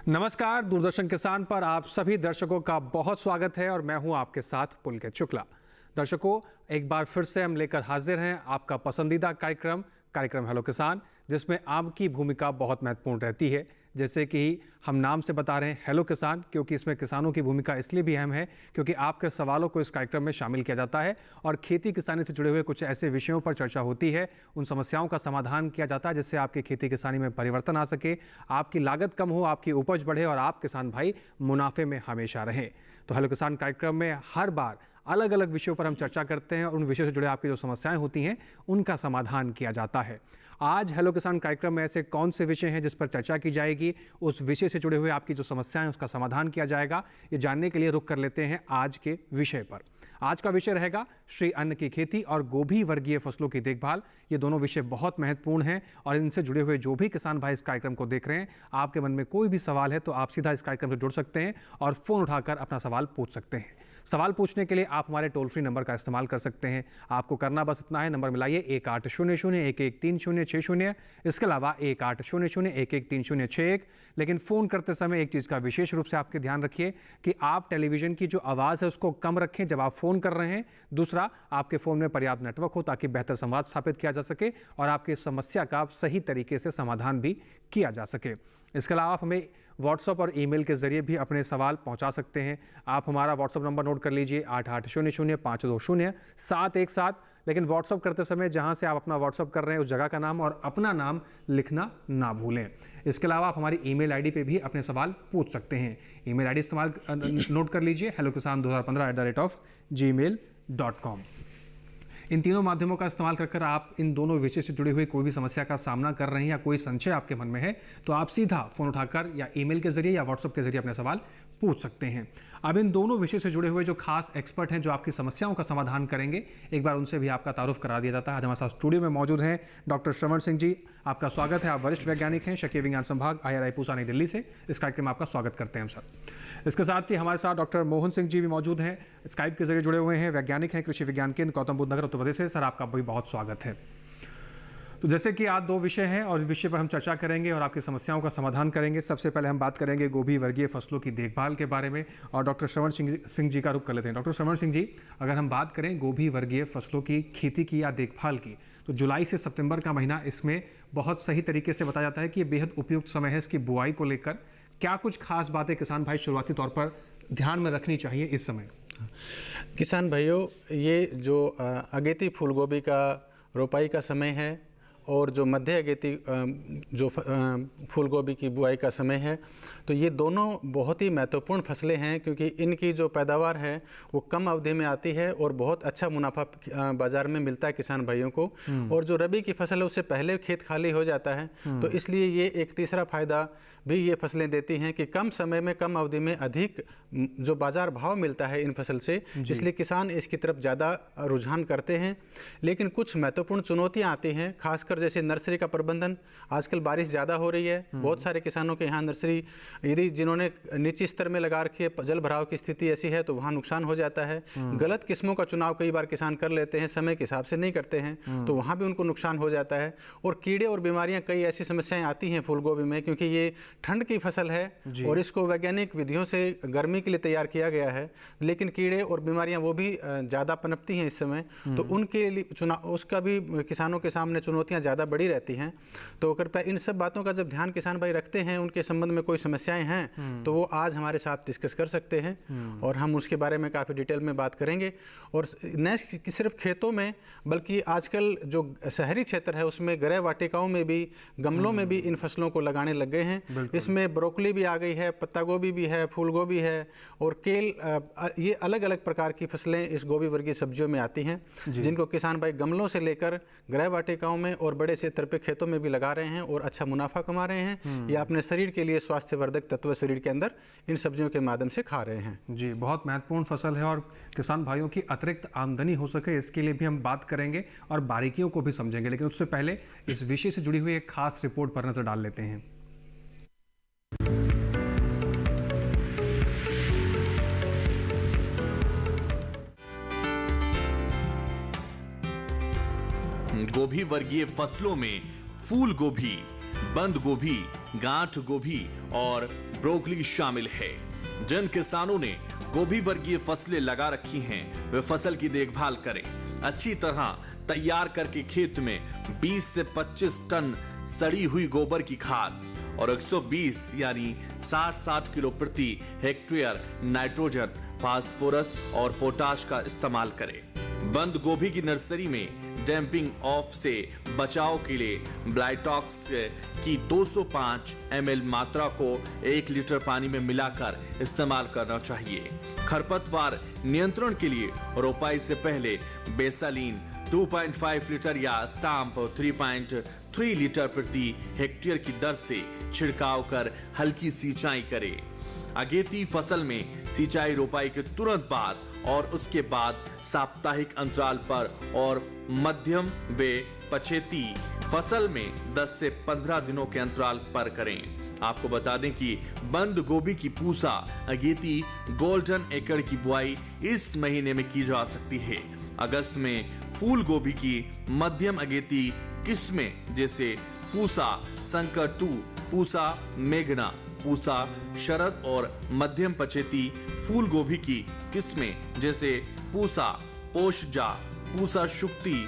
नमस्कार, दूरदर्शन किसान पर आप सभी दर्शकों का बहुत स्वागत है और मैं हूं आपके साथ पुलकित शुक्ला। दर्शकों, एक बार फिर से हम लेकर हाजिर हैं आपका पसंदीदा कार्यक्रम हेलो किसान, जिसमें आपकी भूमिका बहुत महत्वपूर्ण रहती है। जैसे कि हम नाम से बता रहे हैं हेलो किसान, क्योंकि इसमें किसानों की भूमिका इसलिए भी अहम है क्योंकि आपके सवालों को इस कार्यक्रम में शामिल किया जाता है और खेती किसानी से जुड़े हुए कुछ ऐसे विषयों पर चर्चा होती है, उन समस्याओं का समाधान किया जाता है जिससे आपकी खेती किसानी में परिवर्तन आ सके, आपकी लागत कम हो, आपकी उपज बढ़े और आप किसान भाई मुनाफे में हमेशा रहें। तो हेलो किसान कार्यक्रम में हर बार अलग अलग विषयों पर हम चर्चा करते हैं और उन विषयों से जुड़े आपकी जो समस्याएं होती हैं उनका समाधान किया जाता है। आज हेलो किसान कार्यक्रम में ऐसे कौन से विषय हैं जिस पर चर्चा की जाएगी, उस विषय से जुड़े हुए आपकी जो समस्याएं उसका समाधान किया जाएगा, ये जानने के लिए रुक कर लेते हैं आज के विषय पर। आज का विषय रहेगा श्री अन्न की खेती और गोभी वर्गीय फसलों की देखभाल। ये दोनों विषय बहुत महत्वपूर्ण हैं और इनसे जुड़े हुए जो भी किसान भाई इस कार्यक्रम को देख रहे हैं, आपके मन में कोई भी सवाल है तो आप सीधा इस कार्यक्रम से जुड़ सकते हैं और फ़ोन उठाकर अपना सवाल पूछ सकते हैं। सवाल पूछने के लिए आप हमारे टोल फ्री नंबर का इस्तेमाल कर सकते हैं। आपको करना बस इतना है, नंबर मिलाइए 1800-113060। इसके अलावा 1800-113061। लेकिन फ़ोन करते समय एक चीज़ का विशेष रूप से आपके ध्यान रखिए कि आप टेलीविज़न की जो आवाज़ है उसको कम रखें जब आप फ़ोन कर रहे हैं। दूसरा, आपके फ़ोन में पर्याप्त नेटवर्क हो ताकि बेहतर संवाद स्थापित किया जा सके और आपकी समस्या का सही तरीके से समाधान भी किया जा सके। इसके अलावा आप हमें व्हाट्सएप और ईमेल के जरिए भी अपने सवाल पहुंचा सकते हैं। आप हमारा व्हाट्सएप नंबर नोट कर लीजिए 8800-520-717। लेकिन व्हाट्सएप करते समय जहां से आप अपना व्हाट्सएप कर रहे हैं उस जगह का नाम और अपना नाम लिखना ना भूलें। इसके अलावा आप हमारी ईमेल आईडी पे भी अपने सवाल पूछ सकते हैं। ईमेल आईडी इस्तेमाल नोट कर लीजिए hellokisan2015@gmail.com। इन तीनों माध्यमों का इस्तेमाल कर आप इन दोनों विषय से जुड़ी हुई कोई भी समस्या का सामना कर रहे हैं या कोई संशय आपके मन में है तो आप सीधा फ़ोन उठाकर या ईमेल के जरिए या व्हाट्सएप के जरिए अपने सवाल पूछ सकते हैं। अब इन दोनों विषय से जुड़े हुए जो खास एक्सपर्ट हैं जो आपकी समस्याओं का समाधान करेंगे, एक बार उनसे भी आपका तारुफ करा दिया जाता है। आज हमारे साथ स्टूडियो में मौजूद हैं डॉक्टर श्रवण सिंह जी, आपका स्वागत है। आप वरिष्ठ वैज्ञानिक हैं, शकीय विज्ञान संभाग, IRI पूसा नई दिल्ली से। इस कार्यक्रम में आपका स्वागत करते हैं सर। इसके साथ ही हमारे साथ डॉक्टर मोहन सिंह जी भी मौजूद हैं, स्काइप के जरिए जुड़े हुए हैं, वैज्ञानिक हैं, कृषि विज्ञान केंद्र गौतम बुद्ध नगर उत्तर प्रदेश से। सर, आपका भी बहुत स्वागत है। तो जैसे कि आज दो विषय हैं और इस विषय पर हम चर्चा करेंगे और आपकी समस्याओं का समाधान करेंगे। सबसे पहले हम बात करेंगे गोभी वर्गीय फसलों की देखभाल के बारे में और डॉक्टर श्रवण सिंह जी का रुख कर लेते हैं। डॉक्टर श्रवण सिंह जी, अगर हम बात करें गोभी वर्गीय फसलों की खेती की या देखभाल की, तो जुलाई से सितंबर का महीना इसमें बहुत सही तरीके से बताया जाता है कि ये बेहद उपयुक्त समय है इसकी बुआई को लेकर। क्या कुछ खास बातें किसान भाई शुरुआती तौर पर ध्यान में रखनी चाहिए इस समय? किसान भाइयों, ये जो अगेती फूलगोभी का रोपाई का समय है और जो मध्य अगेती जो फूलगोभी की बुआई का समय है, तो ये दोनों बहुत ही महत्वपूर्ण फसलें हैं क्योंकि इनकी जो पैदावार है वो कम अवधि में आती है और बहुत अच्छा मुनाफा बाज़ार में मिलता है किसान भाइयों को। और जो रबी की फसल है उससे पहले खेत खाली हो जाता है, तो इसलिए ये एक तीसरा फ़ायदा भी ये फसलें देती हैं कि कम समय में कम अवधि में अधिक जो बाज़ार भाव मिलता है इन फसल से, इसलिए किसान इसकी तरफ ज़्यादा रुझान करते हैं। लेकिन कुछ महत्वपूर्ण चुनौतियाँ आती हैं, खासकर जैसे नर्सरी का प्रबंधन। आजकल बारिश ज़्यादा हो रही है, बहुत सारे किसानों के यहाँ नर्सरी यदि जिन्होंने निचले स्तर में लगा रखी है, जल भराव की स्थिति ऐसी है तो वहाँ नुकसान हो जाता है। गलत किस्मों का चुनाव कई बार किसान कर लेते हैं, समय के हिसाब से नहीं करते हैं, तो वहाँ भी उनको नुकसान हो जाता है। और कीड़े और बीमारियाँ, कई ऐसी समस्याएँ आती हैं फूलगोभी में क्योंकि ये ठंड की फसल है और इसको वैज्ञानिक विधियों से गर्मी के लिए तैयार किया गया है, लेकिन कीड़े और बीमारियां वो भी ज़्यादा पनपती हैं इस समय, तो उनके लिए चुनाव उसका भी किसानों के सामने चुनौतियां ज़्यादा बड़ी रहती हैं। तो कृपया इन सब बातों का जब ध्यान किसान भाई रखते हैं, उनके संबंध में कोई समस्याएं हैं तो वो आज हमारे साथ डिस्कस कर सकते हैं और हम उसके बारे में काफ़ी डिटेल में बात करेंगे। और न सिर्फ खेतों में बल्कि आजकल जो शहरी क्षेत्र है उसमें गृह वाटिकाओं में भी, गमलों में भी इन फसलों को लगाने लग गए हैं। इसमें ब्रोकली भी आ गई है, पत्ता गोभी भी है, फूल गोभी है और केल, ये अलग अलग प्रकार की फसलें इस गोभी वर्गीय सब्जियों में आती हैं जिनको किसान भाई गमलों से लेकर गृह वाटिकाओं में और बड़े क्षेत्र पे खेतों में भी लगा रहे हैं और अच्छा मुनाफा कमा रहे हैं या अपने शरीर के लिए स्वास्थ्यवर्धक तत्व शरीर के अंदर इन सब्जियों के माध्यम से खा रहे हैं। जी, बहुत महत्वपूर्ण फसल है और किसान भाइयों की अतिरिक्त आमदनी हो सके इसके लिए भी हम बात करेंगे और बारीकियों को भी समझेंगे। लेकिन उससे पहले इस विषय से जुड़ी हुई एक खास रिपोर्ट पर नजर डाल लेते हैं। गोभी वर्गीय फसलों में फूल गोभी, बंद गोभी, गांठ गोभी और ब्रोकली शामिल है। जिन किसानों ने गोभी वर्गीय फसलें लगा रखी हैं, वे फसल की देखभाल करें। अच्छी तरह तैयार करके खेत में 20 से 25 टन सड़ी हुई गोबर की खाद और 120 यानी 60 किलो प्रति हेक्टेयर नाइट्रोजन, फास्फोरस और पोटाश का इस्तेमाल करें। बंद गोभी की नर्सरी में डैम्पिंग ऑफ से बचाव के लिए ब्लाइटॉक्स की 205 ml मात्रा को 1 लीटर पानी में मिलाकर इस्तेमाल करना चाहिए। खरपतवार नियंत्रण के लिए रोपाई से पहले बेसालीन 2.5 लीटर या स्टाम्प 3.3 लीटर प्रति हेक्टेयर की दर से छिड़काव कर हल्की सिंचाई करें। अगेती फसल में सिंचाई रोपाई के तुरंत बाद और उसके बाद साप्ताहिक अंतराल पर और मध्यम व पछेती फसल में 10 से 15 दिनों के अंतराल पर करें। आपको बता दें कि बंद गोभी की पूसा अगेती गोल्डन एकड़ की बुआई इस महीने में की जा सकती है। अगस्त में फूल गोभी की मध्यम अगेती किस्में जैसे पूसा संकर 2, पूसा मेघना, पूसा शरद और मध्यम पछेती फूल गोभी की किस्में जैसे पूसा पोषजा, पूसा शुक्ति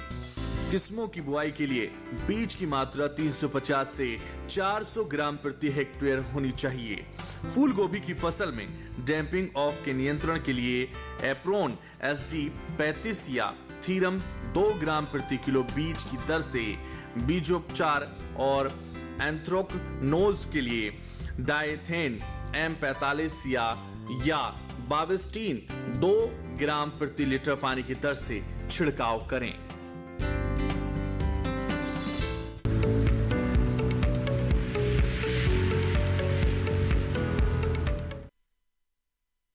किस्मों की बुआई के लिए बीज की मात्रा 350 से 400 ग्राम प्रति हेक्टेयर होनी चाहिए। फूल गोभी की फसल में डैम्पिंग ऑफ के नियंत्रण के लिए एप्रोन SD 35 या थीरम 2 ग्राम प्रति किलो बीज की दर से बीजोपचार और एंथ्रोकनोज के लिए डाइथेन M45 या बाविस्टीन 2 ग्राम प्रति लीटर पानी की दर से छिड़काव करें।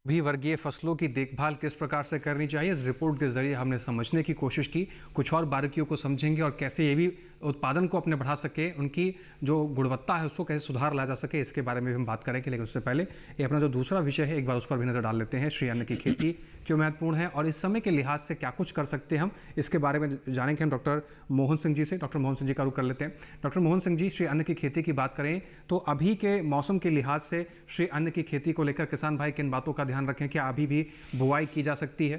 भी वर्गीय फसलों की देखभाल किस प्रकार से करनी चाहिए, इस रिपोर्ट के जरिए हमने समझने की कोशिश की। कुछ और बारीकियों को समझेंगे और कैसे ये भी उत्पादन को अपने बढ़ा सके, उनकी जो गुणवत्ता है उसको कैसे सुधार ला जा सके, इसके बारे में भी हम बात करेंगे। लेकिन उससे पहले ये अपना जो दूसरा विषय है एक बार उस पर भी नजर डाल लेते हैं। श्री अन्न की खेती क्यों महत्वपूर्ण है और इस समय के लिहाज से क्या कुछ कर सकते हैं हम, इसके बारे में जानेंगे हम डॉक्टर मोहन सिंह जी से। डॉक्टर मोहन सिंह जी का रुख कर लेते हैं। डॉक्टर मोहन सिंह जी, श्री अन्न की खेती की बात करें तो अभी के मौसम के लिहाज से श्री अन्न की खेती को लेकर किसान भाई किन बातों का ध्यान रखें? क्या अभी भी बुआई की जा सकती है?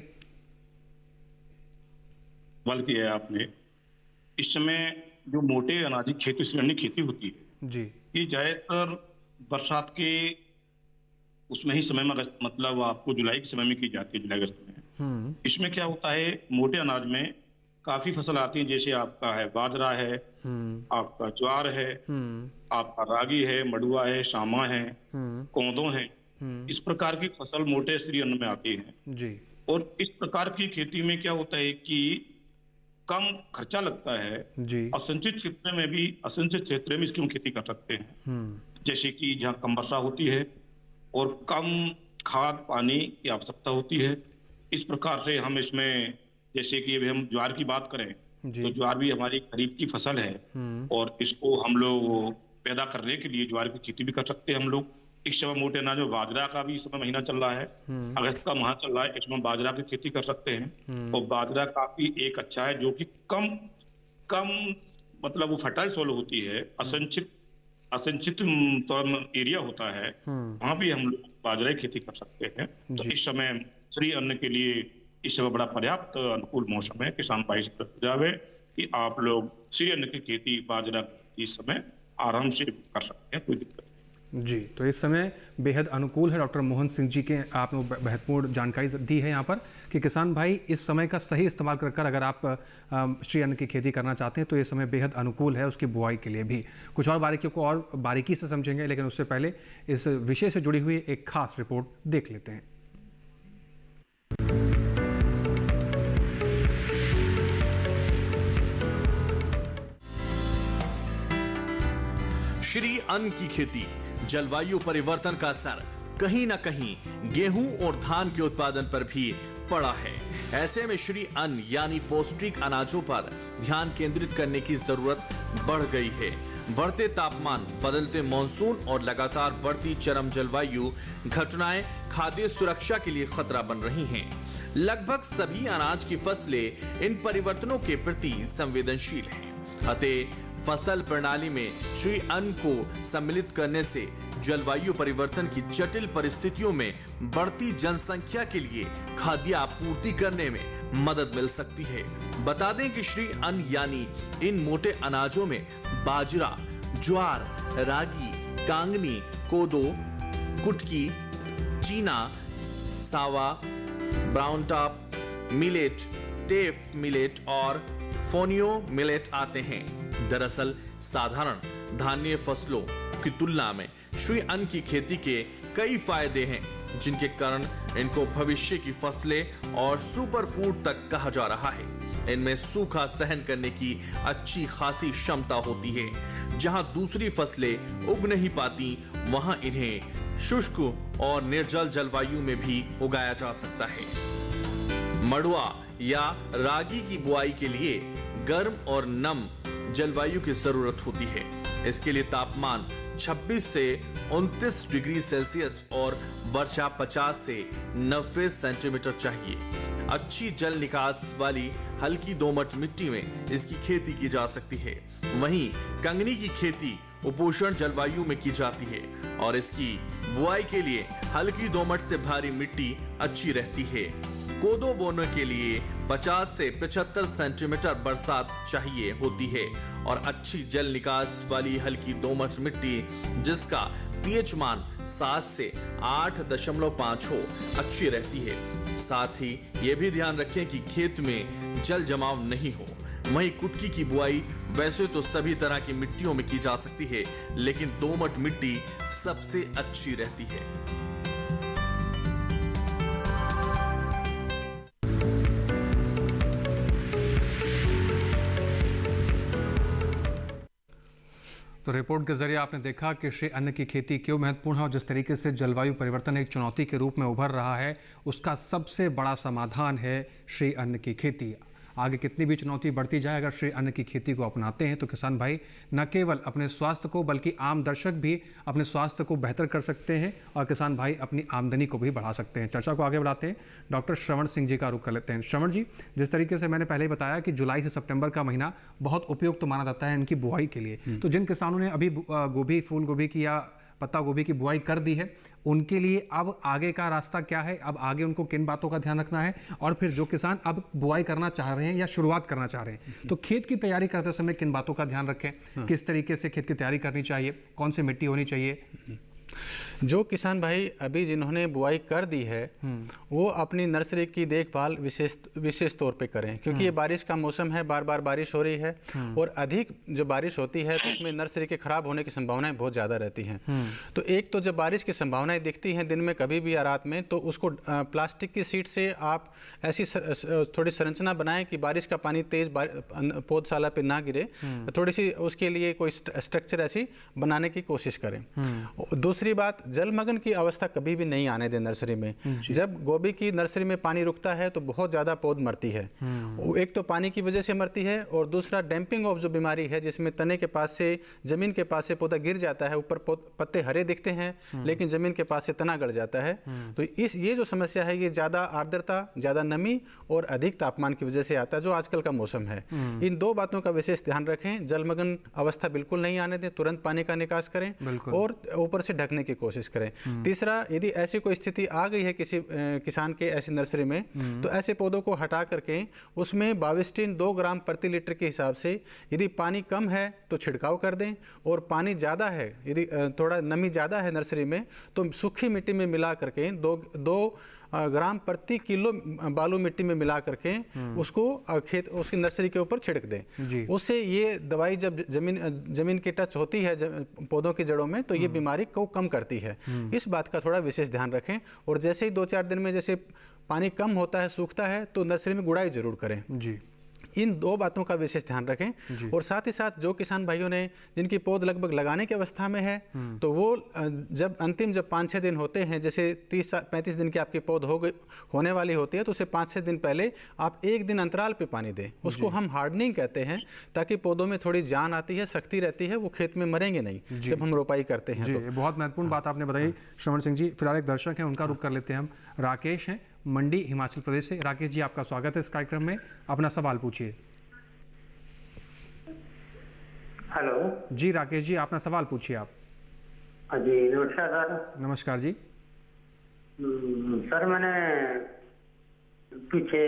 सवाल किया है आपने। इस समय जो मोटे अनाजी खेती श्री अन्न खेती होती है जी, ये ज्यादातर बरसात के उसमें ही समय में, अगस्त मतलब आपको जुलाई के समय में की जाती है, जुलाई अगस्त में। इसमें क्या होता है, मोटे अनाज में काफी फसल आती है, जैसे आपका है बाजरा है, आपका ज्वार है, आपका रागी है, मडुआ है, शामा है, कोंदो है। इस प्रकार की फसल मोटे श्री अन्न में आती है जी। और इस प्रकार की खेती में क्या होता है कि कम खर्चा लगता है जी। असंचित क्षेत्र में भी, असंचित क्षेत्र में इसकी हम खेती कर सकते हैं। जैसे कि जहाँ कम वर्षा होती है और कम खाद पानी की आवश्यकता होती है। इस प्रकार से हम इसमें, जैसे कि अभी हम ज्वार की बात करें तो ज्वार भी हमारी खरीफ की फसल है और इसको हम लोग पैदा करने के लिए ज्वार की खेती भी कर सकते हैं हम लोग। इस समय मोटे अनाज में बाजरा का भी इस समय महीना चल रहा है, अगस्त का माह चल रहा है, इसमें बाजरा की खेती कर सकते हैं। और बाजरा काफी एक अच्छा है जो कि कम मतलब वो फर्टाइल सोल होती है, असंचित एरिया होता है, वहां भी हम लोग बाजरा की खेती कर सकते हैं। तो इस समय श्री अन्न के लिए इस समय बड़ा पर्याप्त अनुकूल मौसम है। किसान भाई से सुझाव है कि आप लोग श्री अन्न की खेती बाजरा इस समय आराम से कर सकते हैं, कोई दिक्कत नहीं जी। तो इस समय बेहद अनुकूल है। डॉक्टर मोहन सिंह जी के आपने महत्वपूर्ण जानकारी दी है यहाँ पर कि किसान भाई इस समय का सही इस्तेमाल कर अगर आप श्री अन्न की खेती करना चाहते हैं तो ये समय बेहद अनुकूल है उसकी बुआई के लिए भी। कुछ और बारीकियों को और बारीकी से समझेंगे, लेकिन उससे पहले इस विषय से जुड़ी हुई एक खास रिपोर्ट देख लेते हैं। श्री अन्न की खेती, जलवायु परिवर्तन का असर कहीं न कहीं गेहूं और धान के उत्पादन पर भी पड़ा है। ऐसे में श्री अन्न यानी पौष्टिक अनाजों पर ध्यान केंद्रित करने की जरूरत बढ़ गई है। बढ़ते तापमान, बदलते मॉनसून और लगातार बढ़ती चरम जलवायु घटनाएं खाद्य सुरक्षा के लिए खतरा बन रही हैं। लगभग सभी अनाज की फसलें इन परिवर्तनों के प्रति संवेदनशील हैं। अतः फसल प्रणाली में श्री अन्न को सम्मिलित करने से जलवायु परिवर्तन की जटिल परिस्थितियों में बढ़ती जनसंख्या के लिए खाद्य आपूर्ति करने में मदद मिल सकती है। बता दें कि श्री अन्न यानी इन मोटे अनाजों में बाजरा, ज्वार, रागी, कांगनी, कोदो, कुटकी, चीना, सावा, ब्राउन टॉप मिलेट, टेफ मिलेट और फोनियो मिलेट आते हैं। दरअसल साधारण धान्य फसलों की तुलना में श्री अन्न की खेती के कई फायदे हैं, जिनके कारण इनको भविष्य की फसलें और सुपर फूड तक कहा जा रहा है। इनमें सूखा सहन करने की अच्छी खासी क्षमता होती है। जहां दूसरी फसलें उग नहीं पाती, वहां इन्हें शुष्क और निर्जल जलवायु में भी उगाया जा सकता है। मड़ुआ या रागी की बुआई के लिए गर्म और नम जलवायु की जरूरत होती है। इसके लिए तापमान 26 से 29 डिग्री सेल्सियस और वर्षा 50 से 90 सेंटीमीटर चाहिए। अच्छी जल निकास वाली हल्की दोमट मिट्टी में इसकी खेती की जा सकती है। वहीं कंगनी की खेती उपोष्ण जलवायु में की जाती है और इसकी बुआई के लिए हल्की दोमट से भारी मिट्टी अच्छी रहती है। कोदो बोने के लिए 50 से 75 सेंटीमीटर बरसात चाहिए होती है और अच्छी जल निकास वाली हल्की दोमट मिट्टी जिसका पीएच मान 7 से 8.5 हो अच्छी रहती है। साथ ही ये भी ध्यान रखें कि खेत में जल जमाव नहीं हो। वहीं कुटकी की बुआई वैसे तो सभी तरह की मिट्टियों में की जा सकती है, लेकिन दोमट मिट्टी सबसे अच्छी रहती है। तो रिपोर्ट के जरिए आपने देखा कि श्री अन्न की खेती क्यों महत्वपूर्ण है और जिस तरीके से जलवायु परिवर्तन एक चुनौती के रूप में उभर रहा है, उसका सबसे बड़ा समाधान है श्री अन्न की खेती। आगे कितनी भी चुनौती बढ़ती जाए, अगर श्री अन्न की खेती को अपनाते हैं तो किसान भाई न केवल अपने स्वास्थ्य को बल्कि आम दर्शक भी अपने स्वास्थ्य को बेहतर कर सकते हैं और किसान भाई अपनी आमदनी को भी बढ़ा सकते हैं। चर्चा को आगे बढ़ाते हैं, डॉक्टर श्रवण सिंह जी का रुख कर लेते हैं। श्रवण जी, जिस तरीके से मैंने पहले ही बताया कि जुलाई से सितंबर का महीना बहुत उपयुक्त माना जाता है इनकी बुआई के लिए, तो जिन किसानों ने अभी गोभी, फूल गोभी की या पत्ता गोभी की बुआई कर दी है, उनके लिए अब आगे का रास्ता क्या है? अब आगे उनको किन बातों का ध्यान रखना है? और फिर जो किसान अब बुआई करना चाह रहे हैं या शुरुआत करना चाह रहे हैं, तो खेत की तैयारी करते समय किन बातों का ध्यान रखें? किस तरीके से खेत की तैयारी करनी चाहिए? कौन सी मिट्टी होनी चाहिए? जो किसान भाई अभी जिन्होंने बुआई कर दी है वो अपनी नर्सरी की देखभाल विशेष तौर पे करें, क्योंकि ये बारिश का मौसम है, बार बार बारिश हो रही है और अधिक जो बारिश होती है तो उसमें नर्सरी के खराब होने की संभावनाएं बहुत ज़्यादा रहती हैं। तो एक तो जब बारिश की संभावनाएं दिखती हैं दिन में कभी भी या रात में, तो उसको प्लास्टिक की सीट से आप ऐसी थोड़ी संरचना बनाएं कि बारिश का पानी तेज पौधशाला पे ना गिरे, थोड़ी सी उसके लिए कोई स्ट्रक्चर ऐसी बनाने की कोशिश करें। दूसरी बात, जलमग्न की अवस्था कभी भी नहीं आने दें नर्सरी में। जब गोभी की नर्सरी में पानी रुकता है तो बहुत ज़्यादा पौध मरती है। एक तो पानी की वजह से मरती है और दूसरा डैम्पिंग ऑफ जो बीमारी है, जिसमें तने के पास से, जमीन के पास से पौधा गिर जाता है, ऊपर पत्ते हरे दिखते हैं लेकिन जमीन के पास से तना गड़ जाता है। तो ये जो समस्या है ये ज़्यादा आर्द्रता, ज़्यादा नमी और अधिक तापमान की वजह से आता है, जो आजकल का मौसम है। इन दो बातों का विशेष ध्यान रखें। जलमग्न अवस्था बिल्कुल नहीं आने दें, तुरंत पानी का निकास करें और ऊपर से ढकने की कोशिश करें। तीसरा, यदि ऐसी कोई स्थिति आ गई है किसी किसान के ऐसी नर्सरी में, तो ऐसे पौधों को हटा करके उसमें बाविस्टिन 2 ग्राम प्रति लीटर के हिसाब से, यदि पानी कम है तो छिड़काव कर दें और पानी ज़्यादा है, यदि थोड़ा नमी ज़्यादा है नर्सरी में, तो सूखी मिट्टी में मिला करके 2 ग्राम प्रति किलो बालू मिट्टी में मिला करके उसको उसकी नर्सरी के ऊपर छिड़क दें। उससे ये दवाई जब जमीन की टच होती है पौधों की जड़ों में, तो ये बीमारी को कम करती है। इस बात का थोड़ा विशेष ध्यान रखें। और जैसे ही 2-4 दिन में जैसे पानी कम होता है, सूखता है, तो नर्सरी में गुड़ाई जरूर करें। इन 2 बातोों का विशेष ध्यान रखें। और साथ ही साथ जो किसान भाइयों ने जिनकी पौध लगभग लगाने की अवस्था में है, तो वो जब 5-6 दिन होते हैं, जैसे 30-35 दिन की आपकी पौध होने वाली होती है, तो उसे 5-6 दिन पहले आप 1 दिन अंतराल पे पानी दें। उसको हम हार्डनिंग कहते हैं, ताकि पौधों में थोड़ी जान आती है, शक्ति रहती है, वो खेत में मरेंगे नहीं जब हम रोपाई करते हैं। तो बहुत महत्वपूर्ण बात आपने बताई श्रवण सिंह जी। फिलहाल एक दर्शक हैं, उनका रुख कर लेते हैं हम। राकेश हैं, मंडी, हिमाचल प्रदेश से। राकेश जी, आपका स्वागत है इस कार्यक्रम में। अपना सवाल पूछिए। हेलो। जी राकेश जी, अपना सवाल पूछिए आप। जी नमस्कार सर। नमस्कार जी। सर मैंने पीछे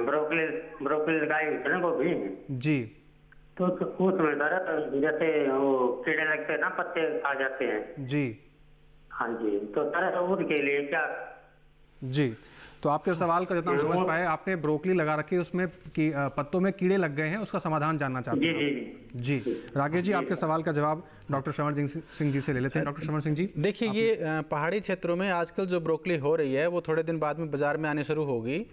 ब्रोकली ब्रोकली लगाई हुई थी ना गोभी, जी तो उसमें सर जैसे वो कीड़े लगते हैं ना, पत्ते खा जाते हैं। जी हाँ जी, तो सर उनके लिए क्या? जी, तो आपके सवाल का जितना हम समझ पाए, आपने ब्रोकली लगा रखी है, उसमें पत्तों में कीड़े लग गए हैं, उसका समाधान जानना चाहते जी हैं। जी जी राकेश जी, आपके सवाल का जवाब डॉक्टर श्रवण सिंह जी से ले लेते हैं। डॉक्टर श्रवण सिंह जी, देखिए, ये पहाड़ी क्षेत्रों में आजकल जो ब्रोकली हो रही है वो थोड़े दिन बाद में बाजार में आने शुरू होगी।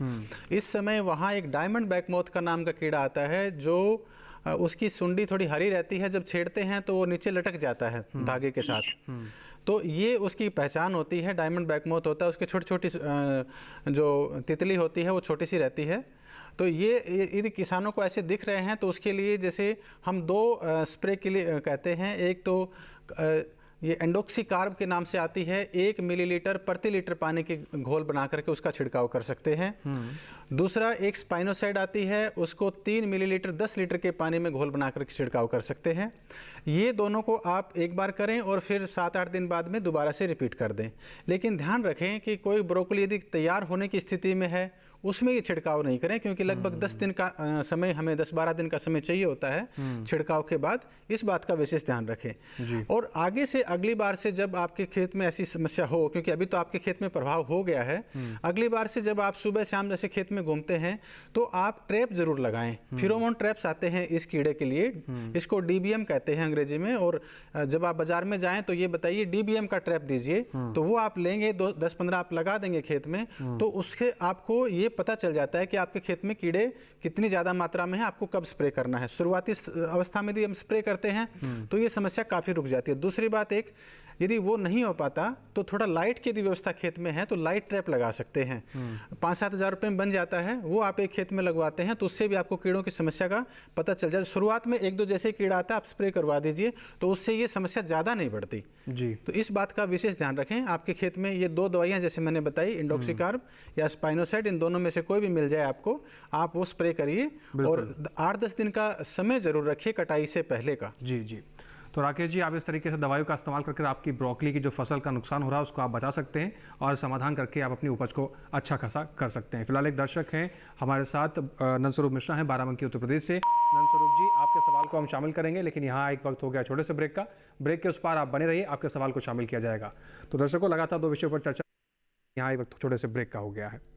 इस समय वहाँ एक डायमंड बैकमोथ का नाम का कीड़ा आता है, जो उसकी सुंडी थोड़ी हरी रहती है, जब छेड़ते हैं तो वो नीचे लटक जाता है धागे के साथ। तो ये उसकी पहचान होती है, डायमंड बैकमोथ होता है। उसकी छोटी छोटी जो तितली होती है वो छोटी सी रहती है। तो ये यदि किसानों को ऐसे दिख रहे हैं तो उसके लिए जैसे हम दो स्प्रे के लिए कहते हैं। एक तो ये एंडोक्सीकार्ब के नाम से आती है, 1 मिलीलीटर प्रति लीटर पानी के घोल बना करके उसका छिड़काव कर सकते हैं। दूसरा एक स्पाइनोसाइड आती है, उसको 3 मिलीलीटर 10 लीटर के पानी में घोल बना करके छिड़काव कर सकते हैं। ये दोनों को आप एक बार करें और फिर 7-8 दिन बाद में दोबारा से रिपीट कर दें। लेकिन ध्यान रखें कि कोई ब्रोकली यदि तैयार होने की स्थिति में है उसमें ये छिड़काव नहीं करें, क्योंकि लगभग 10 दिन का समय, हमें 10-12 दिन का समय चाहिए होता है छिड़काव के बाद। इस बात का विशेष ध्यान रखें। और आगे से अगली बार से जब आपके खेत में ऐसी समस्या हो, क्योंकि अभी तो आपके खेत में प्रभाव हो गया है, अगली बार से जब आप सुबह शाम जैसे खेत में घूमते हैं तो आप ट्रैप जरूर लगाएं। फिरोमोन ट्रैप्स आते हैं इस कीड़े के लिए, इसको डीबीएम कहते हैं अंग्रेजी में। और जब आप बाजार में जाएं तो ये बताइए डीबीएम का ट्रैप दीजिए, तो वो आप लेंगे, 10-15 आप लगा देंगे खेत में, तो उससे आपको ये पता चल जाता है कि आपके खेत में कीड़े कितनी ज़्यादा मात्रा में है, आपको कब स्प्रे करना है। शुरुआती अवस्था में यदि हम स्प्रे करते हैं तो ये समस्या काफ़ी रुक जाती है। दूसरी बात, एक यदि वो नहीं हो पाता तो थोड़ा लाइट की यदि व्यवस्था खेत में है तो लाइट ट्रैप लगा सकते हैं। 5-7 हज़ार रुपये में बन जाता है, वो आप एक खेत में लगवाते हैं तो उससे भी आपको कीड़ों की समस्या का पता चल जाए। शुरुआत में 1-2 जैसे कीड़ा आता है आप स्प्रे करवा दीजिए, तो उससे ये समस्या ज़्यादा नहीं बढ़ती जी। तो इस बात का विशेष ध्यान रखें। आपके खेत में ये 2 दवाइयाँ जैसे मैंने बताई, इंडोक्सीकार्ब या स्पाइनोसाइड, इन दोनों में से कोई भी मिल जाए आपको, आप वो स्प्रे करिए। और 8-10 दिन का समय जरूर रखिए कटाई से पहले का। जी जी। तो राकेश जी, आप इस तरीके से दवाइयों का इस्तेमाल करके आपकी ब्रोकली की जो फसल का नुकसान हो रहा है उसको आप बचा सकते हैं और समाधान करके आप अपनी उपज को अच्छा खासा कर सकते हैं। फिलहाल एक दर्शक हैं हमारे साथ, नंदस्वरूप मिश्रा हैं बाराबंकी उत्तर प्रदेश से। नंदस्वरूप जी, आपके सवाल को हम शामिल करेंगे, लेकिन यहाँ एक वक्त हो गया छोटे से ब्रेक का। ब्रेक के उस पार आप बने रहिए, आपके सवाल को शामिल किया जाएगा। तो दर्शकों, लगातार 2 विषयों पर चर्चा, यहाँ एक वक्त छोटे से ब्रेक का हो गया है।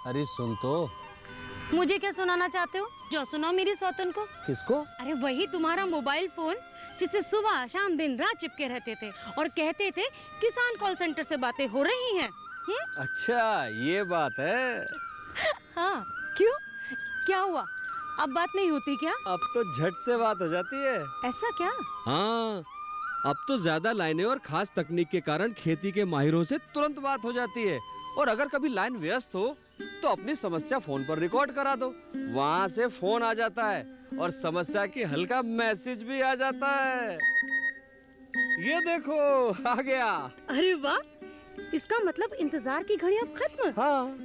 अरे सुन तो। मुझे क्या सुनाना चाहते हो? जो सुनाओ मेरी सौतन को। किसको? अरे वही तुम्हारा मोबाइल फोन, जिससे सुबह शाम दिन रात चिपके रहते थे और कहते थे किसान कॉल सेंटर से बातें हो रही हैं। अच्छा ये बात है। हाँ, क्यों, क्या हुआ? अब बात नहीं होती क्या? अब तो झट से बात हो जाती है। ऐसा क्या? हाँ, अब तो ज्यादा लाइनें और खास तकनीक के कारण खेती के माहिरों से तुरंत बात हो जाती है। और अगर कभी लाइन व्यस्त हो तो अपनी समस्या फोन पर रिकॉर्ड करा दो, वहाँ से फोन आ जाता है और समस्या की हल का मैसेज भी आ जाता है। ये देखो आ गया। अरे वाह, इसका मतलब इंतजार की घड़ी अब खत्म। हाँ।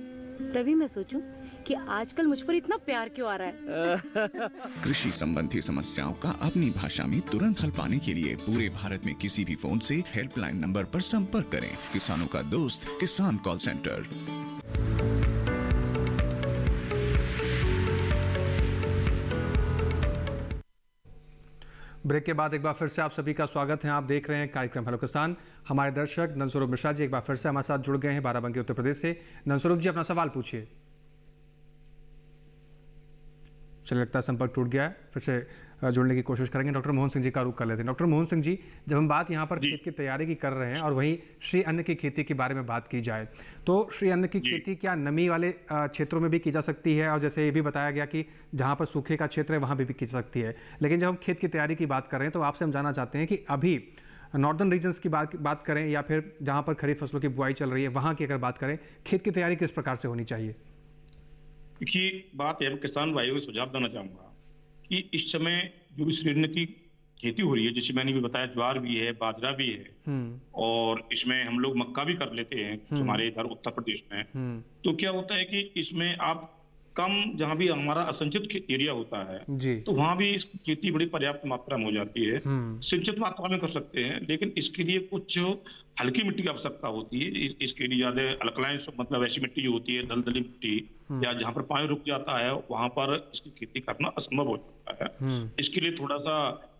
तभी मैं सोचूं कि आजकल मुझ पर इतना प्यार क्यों आ रहा है। कृषि संबंधी समस्याओं का अपनी भाषा में तुरंत हल पाने के लिए पूरे भारत में किसी भी फोन से हेल्पलाइन नंबर पर संपर्क करें। किसानों का दोस्त किसान कॉल सेंटर। ब्रेक के बाद एक बार फिर से आप सभी का स्वागत है। आप देख रहे हैं कार्यक्रम हेलो किसान। हमारे दर्शक नंदस्वरूप मिश्रा जी एक बार फिर से हमारे साथ जुड़ गए हैं बाराबंकी उत्तर प्रदेश से। नंदस्वरूप जी, अपना सवाल पूछिए। चलिए, लगता है संपर्क टूट गया है, फिर से जुड़ने की कोशिश करेंगे। डॉक्टर मोहन सिंह जी का रुख कर लेते हैं। डॉक्टर मोहन सिंह जी, जब हम बात यहाँ पर खेत की तैयारी की कर रहे हैं और वहीं श्री अन्न की खेती के बारे में बात की जाए, तो श्री अन्न की खेती क्या नमी वाले क्षेत्रों में भी की जा सकती है? और जैसे ये भी बताया गया कि जहाँ पर सूखे का क्षेत्र है वहाँ भी की जा सकती है, लेकिन जब हम खेत की तैयारी की बात कर रहे हैं तो आपसे हम जानना चाहते हैं कि अभी नॉर्दर्न रीजन्स की बात करें या फिर जहाँ पर खरीफ फसलों की बुआई चल रही है वहाँ की अगर बात करें, खेत की तैयारी किस प्रकार से होनी चाहिए? देखिए, बात है, किसान भाइयों को सुझाव देना चाहूंगा कि इस समय जो भी श्री अन्न की खेती हो रही है, जैसे मैंने भी बताया ज्वार भी है, बाजरा भी है, और इसमें हम लोग मक्का भी कर लेते हैं हमारे इधर उत्तर प्रदेश में। तो क्या होता है कि इसमें आप कम, जहाँ भी हमारा असिंचित एरिया होता है तो वहां भी इसकी खेती बड़ी पर्याप्त मात्रा में हो जाती है। सिंचित मात्रा में कर सकते हैं, लेकिन इसके लिए कुछ हल्की मिट्टी की आवश्यकता होती है। इसके लिए ज्यादा अल्कलाइन, मतलब ऐसी मिट्टी जो होती है दलदली मिट्टी, या जहाँ पर पानी रुक जाता है वहां पर इसकी खेती करना असंभव हो जाता है। इसके लिए थोड़ा सा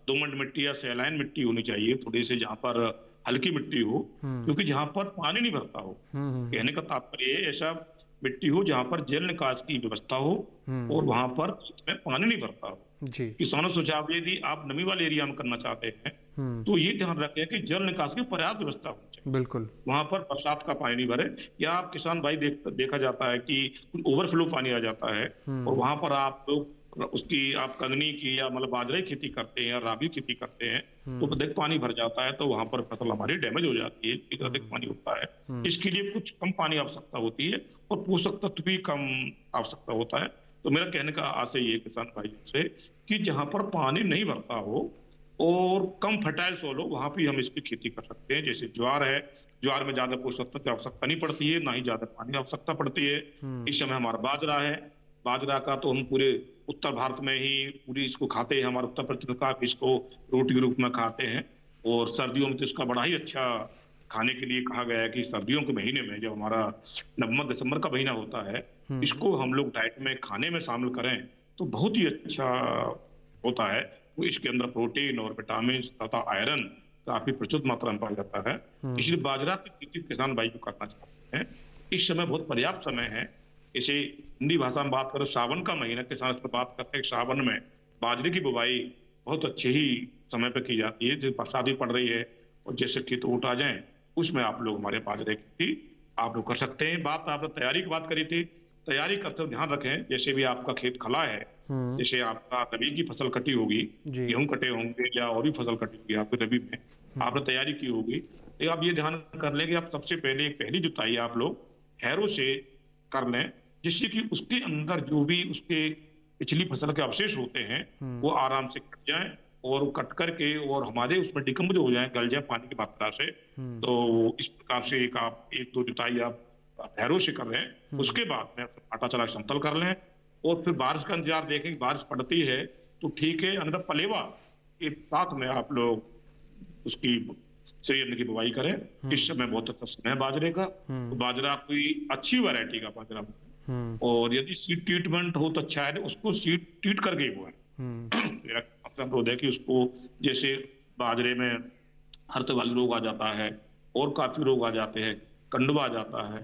दोमट मिट्टी या सैलाइन मिट्टी होनी चाहिए, थोड़ी सी जहाँ पर हल्की मिट्टी हो, क्योंकि जहाँ पर पानी नहीं भरता हो, कहने का तात्पर्य ऐसा मिट्टी हो जहाँ पर जल निकास की व्यवस्था हो और वहां पर पानी नहीं भरता हो। किसानों से सुझाव यदि आप नमी वाले एरिया में करना चाहते हैं तो ये ध्यान रखें कि जल निकास की पर्याप्त व्यवस्था होनी चाहिए। बिल्कुल, वहां पर बरसात का पानी नहीं भरे, या आप किसान भाई देखा जाता है कि ओवरफ्लो पानी आ जाता है और वहां पर आप लोग उसकी आप कंगनी की या मतलब बाजरे की खेती करते हैं या राबी खेती करते हैं तो अधिक पानी भर जाता है, तो वहां पर फसल हमारी डैमेज हो जाती है, अधिक पानी होता है। इसके लिए कुछ कम पानी आवश्यकता होती है और पोषक तत्व भी कम आवश्यकता होता है। तो मेरा कहने का आशय ये किसान भाइयों से कि जहां पर पानी नहीं भरता हो और कम फर्टाइल सोल हो, वहां भी हम इसकी खेती कर सकते हैं। जैसे ज्वार है, ज्वार में ज्यादा पोषक तत्व की आवश्यकता नहीं पड़ती है, ना ही ज्यादा पानी की आवश्यकता पड़ती है। इस समय हमारा बाजरा है, बाजरा का तो हम पूरे उत्तर भारत में ही पूरी इसको खाते हैं, हमारे उत्तर प्रदेश का इसको रोटी के रूप में खाते हैं, और सर्दियों में तो इसका बड़ा ही अच्छा खाने के लिए कहा गया है कि सर्दियों के महीने में जब हमारा नवंबर दिसंबर का महीना होता है, इसको हम लोग डाइट में खाने में शामिल करें तो बहुत ही अच्छा होता है। तो इसके अंदर प्रोटीन और विटामिन तथा आयरन काफी प्रचुर मात्रा में पाया जाता है। इसलिए बाजरा की खेती किसान भाई को करना चाहते हैं। इस समय बहुत पर्याप्त समय है। इसे हिंदी भाषा में बात करो, सावन का महीना किसान इस पर बात करते हैं। सावन में बाजरे की बुवाई बहुत अच्छे ही समय पर की जाती है, जैसे बरसात भी पड़ रही है और जैसे खेत उठ आ जाए उसमें आप लोग हमारे बाजरे की आप लोग कर सकते हैं। बात आपने तैयारी की बात करी थी, तैयारी करते हुए ध्यान रखें, जैसे भी आपका खेत खला है, जैसे आपका रबी की फसल कटी होगी, गेहूं कटे होंगे या और भी फसल कटी होगी आपके रबी में, आपने तैयारी की होगी, तो आप ये ध्यान कर लें कि आप सबसे पहली जुताई आप लोग हैरो से कर लें, जिससे कि उसके अंदर जो भी उसके पिछली फसल के अवशेष होते हैं वो आराम से कट जाएं और कट करके और हमारे उसमें डिकम्पोज हो जाए, गल जाए पानी की मात्रा से। तो इस प्रकार से एक दो जुताई आप हैरो से कर रहे हैं। उसके बाद में आटा चला समतल कर लें और फिर बारिश का इंतजार देखें। बारिश पड़ती है तो ठीक है, अन्यथा पलेवा के साथ में आप लोग उसकी श्रीअन्न की बुवाई करें। इस समय बहुत अच्छा समय है बाजरे का। तो बाजरा कोई अच्छी वैरायटी का बाजरा, और यदि सीड ट्रीटमेंट हो तो अच्छा है, उसको सीड ट्रीट करके ही बोए। मेरा अनुरोध है कि उसको, जैसे बाजरे में हर्थ वाली रोग आ जाता है और काफी रोग आ जाते हैं, कंडवा आ जाता है,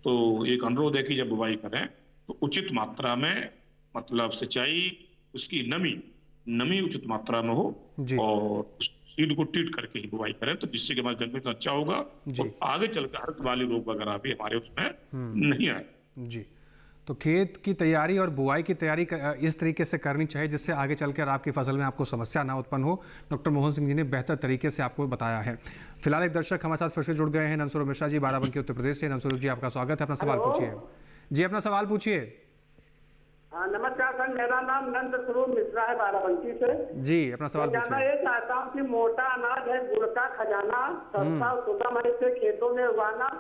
तो एक अनुरोध है कि जब बुवाई करें तो उचित मात्रा में, मतलब सिंचाई, उसकी नमी उचित मात्रा में हो और सीड को ट्रीट करके ही बुवाई करें, तो जिससे कि हमारा जन्म अच्छा होगा और आगे चलकर हर्थ वाली रोग वगैरह भी हमारे उसमें नहीं आए। जी, तो खेत की तैयारी और बुआई की तैयारी इस तरीके से करनी चाहिए जिससे आगे चलकर आपकी फसल में आपको समस्या ना उत्पन्न हो। डॉक्टर मोहन सिंह जी ने बेहतर तरीके से आपको बताया है। फिलहाल एक दर्शक हमारे साथ फिर से जुड़ गए हैं, नंदस्वरूप मिश्रा जी, बाराबंकी उत्तर प्रदेश से। नंदस्वरूप जी, आपका स्वागत है, अपना सवाल पूछिए। जी, अपना सवाल पूछिए। हाँ, नमस्कार सर, मेरा नाम नंदस्वरूप मिश्रा है, बाराबंकी से। जी, अपना सवाल पूछिए। जानना ये चाहता हूँ कि मोटा अनाज है, गुड़ का खजाना, सस्ता सुगम है, इसे खेतों में उगाना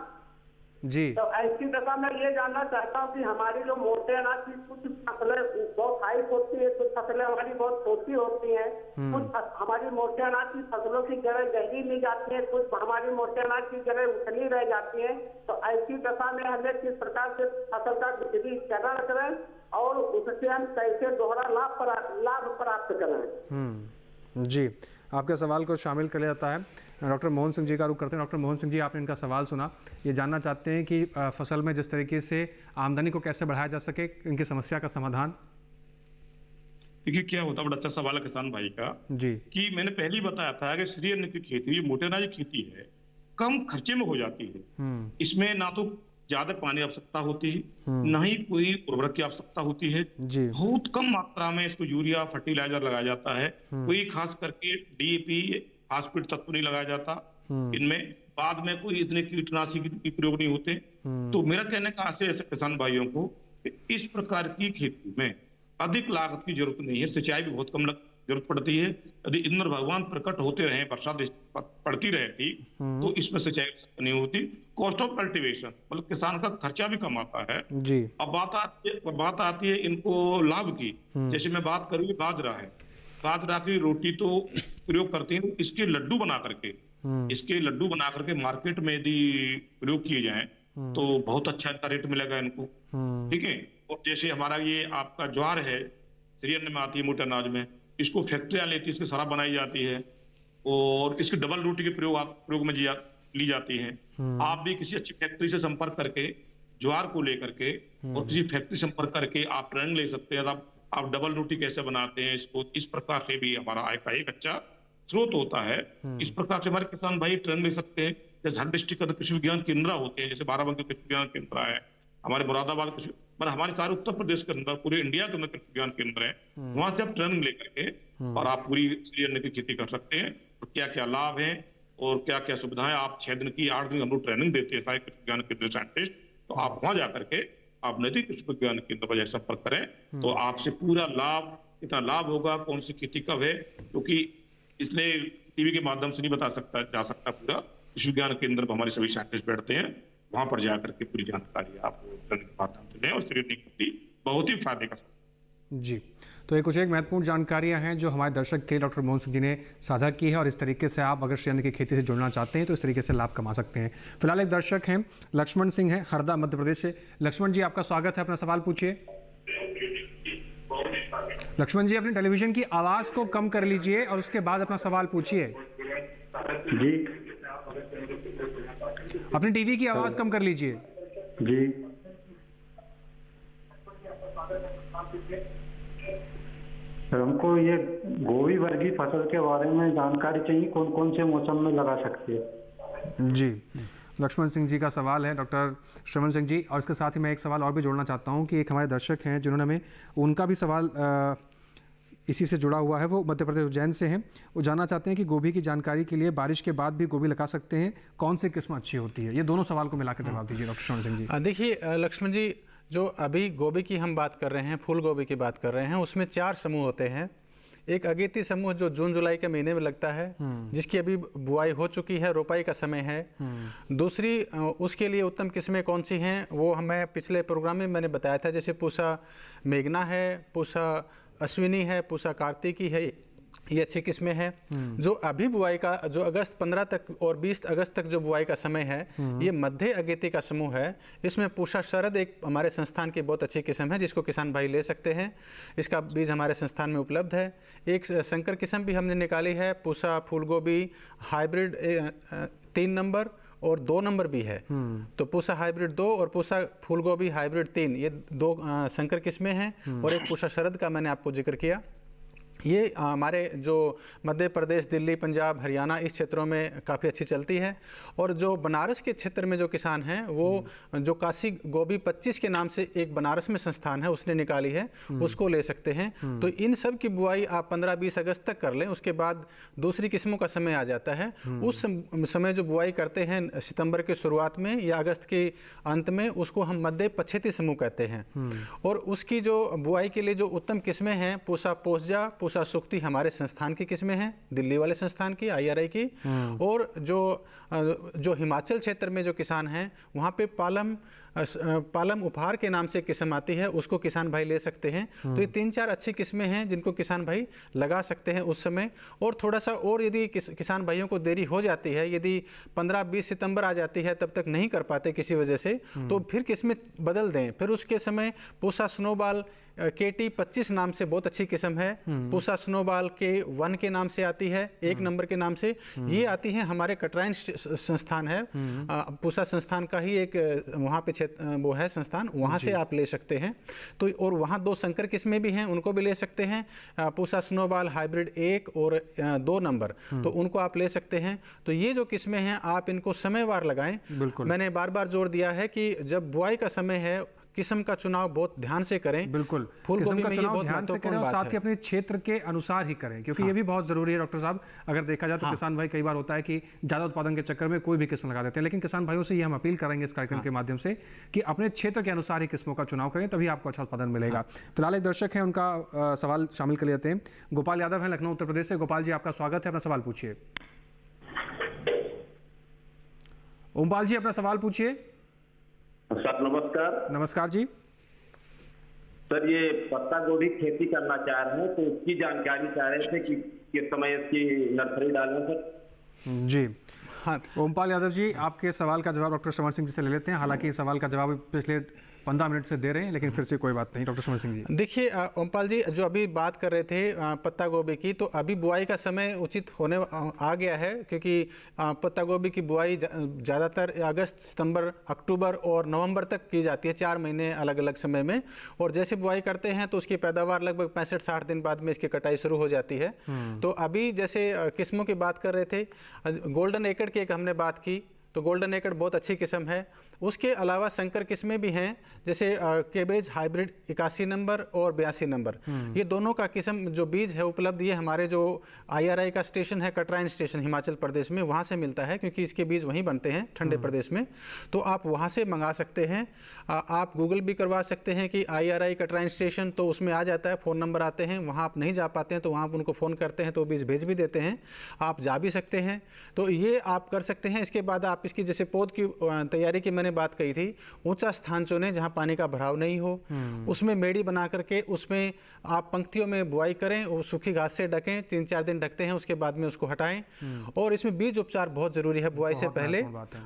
जी, तो ऐसी दशा में ये जानना चाहता हूँ कि हमारी जो मोटे अनाज की कुछ फसलें बहुत हाई होती है, कुछ फसलें हमारी बहुत छोटी होती हैं, कुछ हमारी मोटे अनाज की फसलों की जड़ें गहरी नहीं जाती है, कुछ हमारी मोटे अनाज की जड़ें उथली रह जाती है, तो ऐसी दशा में हमें किस प्रकार से फसल का विधिकरण करें और उससे हम कैसे दोहरा लाभ प्राप्त करें। जी, आपके सवाल को शामिल कर लिया जाता है। डॉक्टर मोहन सिंह जी का रुख करते हैं। डॉक्टर मोहन सिंह जी, आपने इनका सवाल सुना, ये जानना चाहते हैं कि फसल में जिस तरीके से आमदनी को कैसे बढ़ाया जा सके, इनकी समस्या का समाधान। देखिए क्या होता है, बड़ा अच्छा सवाल है किसान भाई का जी, कि मैंने पहले ही बताया था कि श्रीअन्न की खेती, मोटे अनाज की खेती है, कम खर्चे में हो जाती है। इसमें ना तो ज्यादा पानी की आवश्यकता होती है, न ही कोई उर्वरक की आवश्यकता होती है। बहुत कम मात्रा में इसको यूरिया फर्टिलाइजर लगाया जाता है, कोई खास करके डीएपी फास्फेट तत्व नहीं लगाया जाता इनमें। बाद में कोई इतने कीटनाशक के प्रयोग नहीं होते। तो मेरा कहने का आशय है किसान भाइयों को, इस प्रकार की खेती में अधिक लागत की जरूरत नहीं है, सिंचाई भी बहुत कम जरूरत पड़ती है। यदि इंद्र भगवान प्रकट होते रहे, बरसात पड़ती रहे ठीक, तो इसमें सिंचाई नहीं होती। कॉस्ट ऑफ कल्टीवेशन, मतलब किसान का खर्चा भी कम आता है जी। अब बात आती है इनको लाभ की। जैसे मैं बात करूँ, बाजरा है, बाजरा की रोटी तो प्रयोग करते हैं, इसके लड्डू बना करके मार्केट में यदि प्रयोग किए जाएं तो बहुत अच्छा इनका रेट मिलेगा इनको, ठीक है। और जैसे हमारा ये आपका ज्वार है, श्रीअन्न में आती है, मोटे अनाज में, इसको फैक्ट्रियां लेती है, इसकी शराब बनाई जाती है और इसकी डबल रोटी के प्रयोग में ली जाती है। आप भी किसी अच्छी फैक्ट्री से संपर्क करके ज्वार को लेकर के और किसी फैक्ट्री संपर्क करके आप ट्रेनिंग ले सकते हैं। आप डबल रोटी कैसे बनाते हैं, इसको इस प्रकार से भी हमारा आय का एक अच्छा स्रोत होता है। इस प्रकार से हमारे किसान भाई ट्रेनिंग ले सकते हैं। जैसे हर डिस्ट्रिक्ट का कृषि विज्ञान केंद्र होते हैं, जैसे बाराबंकी कृषि विज्ञान केंद्र है, हमारे मुरादाबाद कृषि, मतलब हमारे सारे उत्तर प्रदेश के अंदर, पूरे इंडिया के अंदर कृषि विज्ञान केंद्र है। वहां से आप ट्रेनिंग लेकर के और आप पूरी श्रीअन्न की खेती कर सकते हैं। तो क्या क्या लाभ है और क्या क्या सुविधाएं, आप 6 दिन की 8 दिन हम लोग ट्रेनिंग देते हैं सारे कृषि विज्ञान केंद्र साइंटिस्ट। तो आप वहां जाकर के आप नजदीक कृषि विज्ञान केंद्र पर जाकर संपर्क करें, तो आपसे पूरा लाभ, कितना लाभ होगा, कौन सी खेती कब है, क्योंकि इसलिए टीवी के माध्यम से नहीं जा सकता पूरा। कृषि विज्ञान केंद्र पर हमारे सभी साइंटिस्ट बैठते हैं, वहां पर जाकर के पूरी जानकारी आप ट्रेनिंग के माध्यम से लें और श्रीअन्न की खेती बहुत ही फायदे का जी। तो ये कुछ एक महत्वपूर्ण जानकारियां हैं जो हमारे दर्शक के डॉक्टर मोहन सिंह जी ने साझा की है, और इस तरीके से आप अगर श्रीअन्न की खेती से जुड़ना चाहते हैं तो इस तरीके से लाभ कमा सकते हैं। फिलहाल एक दर्शक हैं, लक्ष्मण सिंह हैं, हरदा मध्य प्रदेश से। लक्ष्मण जी, आपका स्वागत है, अपना सवाल पूछिए। लक्ष्मण जी, अपने टेलीविजन की आवाज को कम कर लीजिए और उसके बाद अपना सवाल पूछिए। जी। अपनी टीवी की आवाज कम कर लीजिए। जी। हमको ये गोभी वर्गीय फसल के बारे में जानकारी चाहिए, कौन कौन से मौसम में लगा सकते हैं। जी, लक्ष्मण सिंह जी का सवाल है डॉक्टर श्रवण सिंह जी। और इसके साथ ही मैं एक सवाल और भी जोड़ना चाहता हूं कि एक हमारे दर्शक हैं जिन्होंने हमें, उनका भी सवाल इसी से जुड़ा हुआ है, वो मध्य प्रदेश उज्जैन से हैं। वो जानना चाहते हैं कि गोभी की जानकारी के लिए बारिश के बाद भी गोभी लगा सकते हैं, कौन सी किस्म अच्छी होती है। ये दोनों सवाल को मिलाकर जवाब दीजिए डॉक्टर श्रवण सिंह जी। देखिए लक्ष्मण जी, जो अभी गोभी की हम बात कर रहे हैं, फूल गोभी की बात कर रहे हैं, उसमें 4 समूह होते हैं। एक अगेती समूह जो जून जुलाई के महीने में लगता है, जिसकी अभी बुआई हो चुकी है, रोपाई का समय है। दूसरी, उसके लिए उत्तम किस्में कौन सी हैं वो हमें पिछले प्रोग्राम में मैंने बताया था, जैसे पूसा मेघना है, पूसा अश्विनी है, पूसा कार्तिकी है, ये अच्छी किस्में हैं। जो अभी बुआई का, जो अगस्त 15 तक और 20 अगस्त तक जो बुआई का समय है, ये मध्य अगेती का समूह है। इसमें पूषा शरद एक हमारे संस्थान की बहुत अच्छी किस्म है, जिसको किसान भाई ले सकते हैं। इसका बीज हमारे संस्थान में उपलब्ध है। एक संकर किस्म भी हमने निकाली है, पूषा फूलगोभी हाइब्रिड 3 नंबर और 2 नंबर भी है। तो पूषा हाइब्रिड 2 और पूषा फूलगोभी हाइब्रिड 3, ये 2 संकर किस्में हैं। और एक पूषा शरद का मैंने आपको जिक्र किया। ये हमारे जो मध्य प्रदेश, दिल्ली, पंजाब, हरियाणा, इस क्षेत्रों में काफ़ी अच्छी चलती है। और जो बनारस के क्षेत्र में जो किसान हैं, वो जो काशी गोभी 25 के नाम से एक बनारस में संस्थान है, उसने निकाली है, उसको ले सकते हैं। तो इन सब की बुआई आप 15-20 अगस्त तक कर लें, उसके बाद दूसरी किस्मों का समय आ जाता है। उस समय जो बुआई करते हैं सितंबर के शुरुआत में या अगस्त के अंत में, उसको हम मध्य पछेती समूह कहते हैं। और उसकी जो बुआई के लिए जो उत्तम किस्में हैं, पूषा पोसजा, पूषा सुक्ति हमारे संस्थान की किस्में हैं, दिल्ली वाले संस्थान की, IRI की। और जो हिमाचल क्षेत्र में जो किसान हैं, वहाँ पे पालम उपहार के नाम से किस्म आती है, उसको किसान भाई ले सकते हैं। तो ये 3-4 अच्छी किस्में हैं जिनको किसान भाई लगा सकते हैं उस समय। और थोड़ा सा और यदि किसान भाइयों को देरी हो जाती है, यदि 15-20 सितंबर आ जाती है, तब तक नहीं कर पाते किसी वजह से, तो फिर किस्में बदल दें। फिर उसके समय पूषा स्नोबॉल KT 25 नाम से बहुत अच्छी किस्म है। पूषा स्नोबॉल K1 के नाम से आती है, 1 नंबर के नाम से। ये आती है हमारे कटराइन संस्थान है, पूषा संस्थान का ही एक वहाँ पे वो है संस्थान, वहाँ से आप ले सकते हैं। तो और वहाँ 2 संकर किस्में भी हैं, उनको भी ले सकते हैं, पूषा स्नोबॉल हाइब्रिड 1 और 2 नंबर, तो उनको आप ले सकते हैं। तो ये जो किस्में हैं, आप इनको समयवार लगाएं। मैंने बार बार जोर दिया है कि जब बुआई का समय है, किस्म का चुनाव बहुत ध्यान से करें। बिल्कुल, फूल किस्म गोभी का में ये चुनाव बहुत ध्यान से करें महत्वपूर्ण और बात साथ ही है। अपने क्षेत्र के अनुसार ही करें, क्योंकि ये भी बहुत जरूरी है डॉक्टर साहब। अगर देखा जाए तो किसान भाई कई बार होता है कि ज्यादा उत्पादन के चक्कर में कोई भी किस्म लगा देते हैं, लेकिन किसान भाइयों से ये हम अपील करेंगे इस कार्यक्रम के माध्यम से कि अपने क्षेत्र के अनुसार ही किस्मों का चुनाव करें, तभी आपको अच्छा उत्पादन मिलेगा। फिलहाल एक दर्शक है, उनका सवाल शामिल कर लेते हैं। गोपाल यादव है लखनऊ उत्तर प्रदेश से। गोपाल जी आपका स्वागत है, अपना सवाल पूछिए। ओमपाल जी अपना सवाल पूछिए। सर नमस्कार। नमस्कार जी। सर ये पत्ता गोभी खेती करना चाह रहे हैं, तो उसकी जानकारी चाह रहे थे कि किस समय इसकी नर्सरी डालें सर। जी हाँ, ओमपाल यादव जी आपके सवाल का जवाब डॉक्टर श्रवण सिंह जी से ले लेते हैं। हालांकि इस सवाल का जवाब पिछले 15 मिनट से दे रहे हैं, लेकिन फिर से कोई बात नहीं। डॉक्टर श्रवण सिंह जी देखिए, ओमपाल जी जो अभी बात कर रहे थे पत्ता गोभी की, तो अभी बुआई का समय उचित होने आ गया है, क्योंकि पत्ता गोभी की बुआई ज़्यादातर अगस्त, सितंबर, अक्टूबर और नवंबर तक की जाती है, 4 महीने अलग अलग समय में। और जैसे बुआई करते हैं तो उसकी पैदावार लगभग 65-60 दिन बाद में इसकी कटाई शुरू हो जाती है। तो अभी जैसे किस्मों की बात कर रहे थे, गोल्डन एकड़ की एक हमने बात की, तो गोल्डन एकड़ बहुत अच्छी किस्म है। उसके अलावा संकर किस्में भी हैं, जैसे केबेज हाइब्रिड 81 नंबर और 82 नंबर। ये दोनों का किस्म जो बीज है उपलब्ध, ये हमारे जो IRI का स्टेशन है, कटराइन स्टेशन हिमाचल प्रदेश में, वहाँ से मिलता है, क्योंकि इसके बीज वहीं बनते हैं ठंडे प्रदेश में। तो आप वहाँ से मंगा सकते हैं। आप गूगल भी करवा सकते हैं कि IRI कटराइन स्टेशन, तो उसमें आ जाता है, फ़ोन नंबर आते हैं। वहाँ आप नहीं जा पाते हैं तो वहाँ आप उनको फ़ोन करते हैं तो बीज भेज भी देते हैं। आप जा भी सकते हैं, तो ये आप कर सकते हैं। इसके बाद आप इसकी जैसे पौध की तैयारी की मैंने बात कही थी, ऊंचा स्थान चुनें जहां पानी का भराव नहीं हो, उसमें मेड़ी बना करके उसमें आप पंक्तियों में बुआई करें, और सूखी घास से ढकें, 3-4 दिन ढकते हैं, उसके बाद में उसको हटाएं। और इसमें बीज उपचार बहुत जरूरी है। बुआई से पहले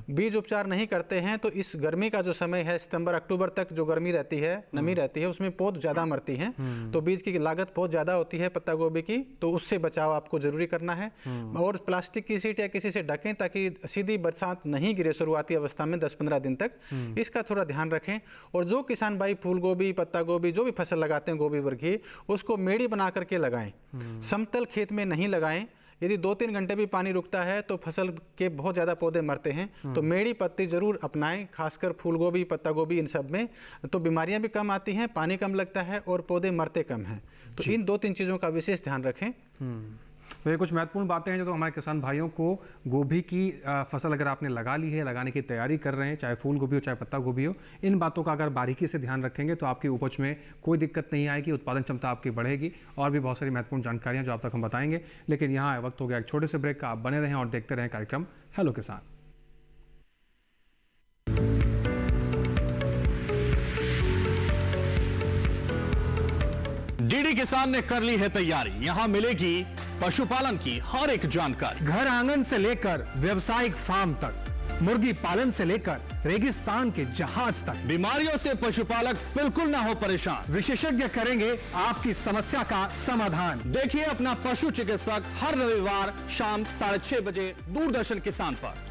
बीज उपचार नहीं करते हैं तो इस गर्मी का जो समय है, सितंबर अक्टूबर तक जो गर्मी रहती है, नमी रहती है, उसमें पौध ज्यादा मरती हैं, तो बीज की लागत बहुत ज्यादा होती है पत्ता गोभी की, तो उससे बचाव आपको जरूरी करना है। और प्लास्टिक की शीट या किसी से ढकें ताकि सीधी बरसात नहीं गिरे शुरुआती अवस्था में 10-15 दिन तक, इसका थोड़ा ध्यान रखें। और जो किसान भाई फूल गोभी, पत्ता गोभी, जो भी फसल लगाते हैं गोभी वर्गीय, उसको मेड़ी बना करके लगाएं, समतल खेत में नहीं लगाएं। यदि 2-3 घंटे भी पानी रुकता है तो फसल के बहुत ज़्यादा पौधे मरते हैं। तो मेड़ी पत्ती जरूर अपनाएं, खासकर फूल गोभी, पत्ता गोभी, इन सब में तो बीमारियां भी कम आती हैं, पानी कम लगता है और पौधे मरते कम हैं। तो इन 2-3 चीज़ों का विशेष ध्यान रखें। तो ये कुछ महत्वपूर्ण बातें हैं जो तो हमारे किसान भाइयों को, गोभी की फसल अगर आपने लगा ली है, लगाने की तैयारी कर रहे हैं, चाहे फूल गोभी हो चाहे पत्ता गोभी हो, इन बातों का अगर बारीकी से ध्यान रखेंगे तो आपकी उपज में कोई दिक्कत नहीं आएगी, उत्पादन क्षमता आपकी बढ़ेगी। और भी बहुत सारी महत्वपूर्ण जानकारियां जो आप तक हम बताएंगे, लेकिन यहाँ वक्त हो गया एक छोटे से ब्रेक का। आप बने रहें और देखते रहें कार्यक्रम हेलो किसान। डीडी किसान ने कर ली है तैयारी, यहाँ मिलेगी पशुपालन की हर एक जानकारी, घर आंगन से लेकर व्यवसायिक फार्म तक, मुर्गी पालन से लेकर रेगिस्तान के जहाज तक। बीमारियों से पशुपालक बिल्कुल ना हो परेशान, विशेषज्ञ करेंगे आपकी समस्या का समाधान। देखिए अपना पशु चिकित्सक हर रविवार शाम 6:30 बजे दूरदर्शन किसान पर।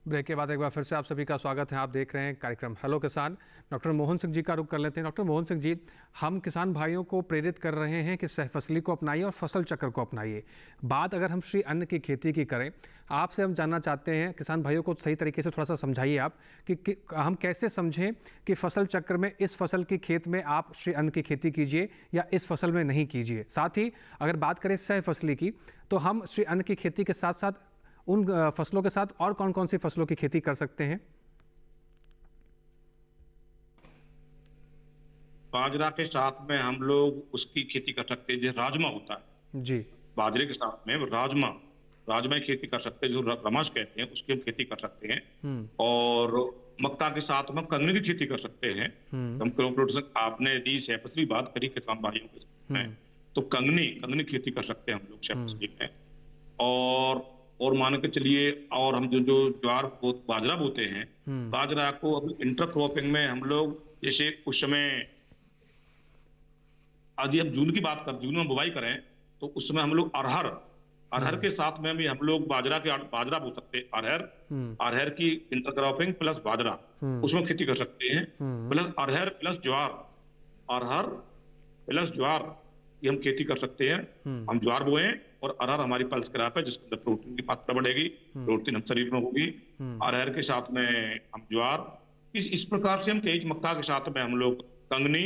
ब्रेक के बाद एक बार फिर से आप सभी का स्वागत है। आप देख रहे हैं कार्यक्रम हेलो किसान। डॉक्टर मोहन सिंह जी का रुख कर लेते हैं। डॉक्टर मोहन सिंह जी, हम किसान भाइयों को प्रेरित कर रहे हैं कि सहफसली को अपनाइए और फसल चक्र को अपनाइए। बात अगर हम श्री अन्न की खेती की करें, आपसे हम जानना चाहते हैं, किसान भाइयों को सही तरीके से थोड़ा सा समझाइए आप कि हम कैसे समझें कि फसल चक्र में इस फसल की खेत में आप श्री अन्न की खेती कीजिए या इस फसल में नहीं कीजिए। साथ ही अगर बात करें सहफसली की, तो हम श्री अन्न की खेती के साथ साथ उन फसलों के साथ और कौन कौन सी फसलों की खेती कर सकते हैं? बाजरा के साथ में हम लोग उसकी खेती कर सकते हैं, जैसे राजमा होता है जी, बाजरे के साथ में राजमा की खेती कर सकते हैं, जो रमस कहते हैं, उसकी हम खेती कर सकते हैं। और मक्का के साथ में कंगनी की खेती कर सकते हैं। हम क्रॉप प्रोटेक्शन आपने यदि सहफसली बात करी किसान भाइयों के साथ, तो कंगनी खेती कर सकते हैं हम लोग सहफसली में। और मान के चलिए, और हम जो ज्वार बाजरा बोते हैं, बाजरा को अभी इंटर क्रॉपिंग में हम लोग, जैसे उस समय यदि हम जून में बुवाई करें तो उस समय हम लोग अरहर के साथ में भी हम लोग बाजरा बो सकते हैं। अरहर की इंटर क्रॉपिंग प्लस बाजरा, उसमें खेती कर सकते हैं। प्लस अरहर प्लस ज्वार, ये हम खेती कर सकते हैं। हम ज्वार बोएं और अरहर हमारी पल्स क्रॉप है, जिसके अंदर प्रोटीन की मात्रा बढ़ेगी, प्रोटीन हम शरीर में होगी। अरहर के साथ में हम ज्वार, इस प्रकार से हम तेज मक्का के साथ में हम लोग कंगनी,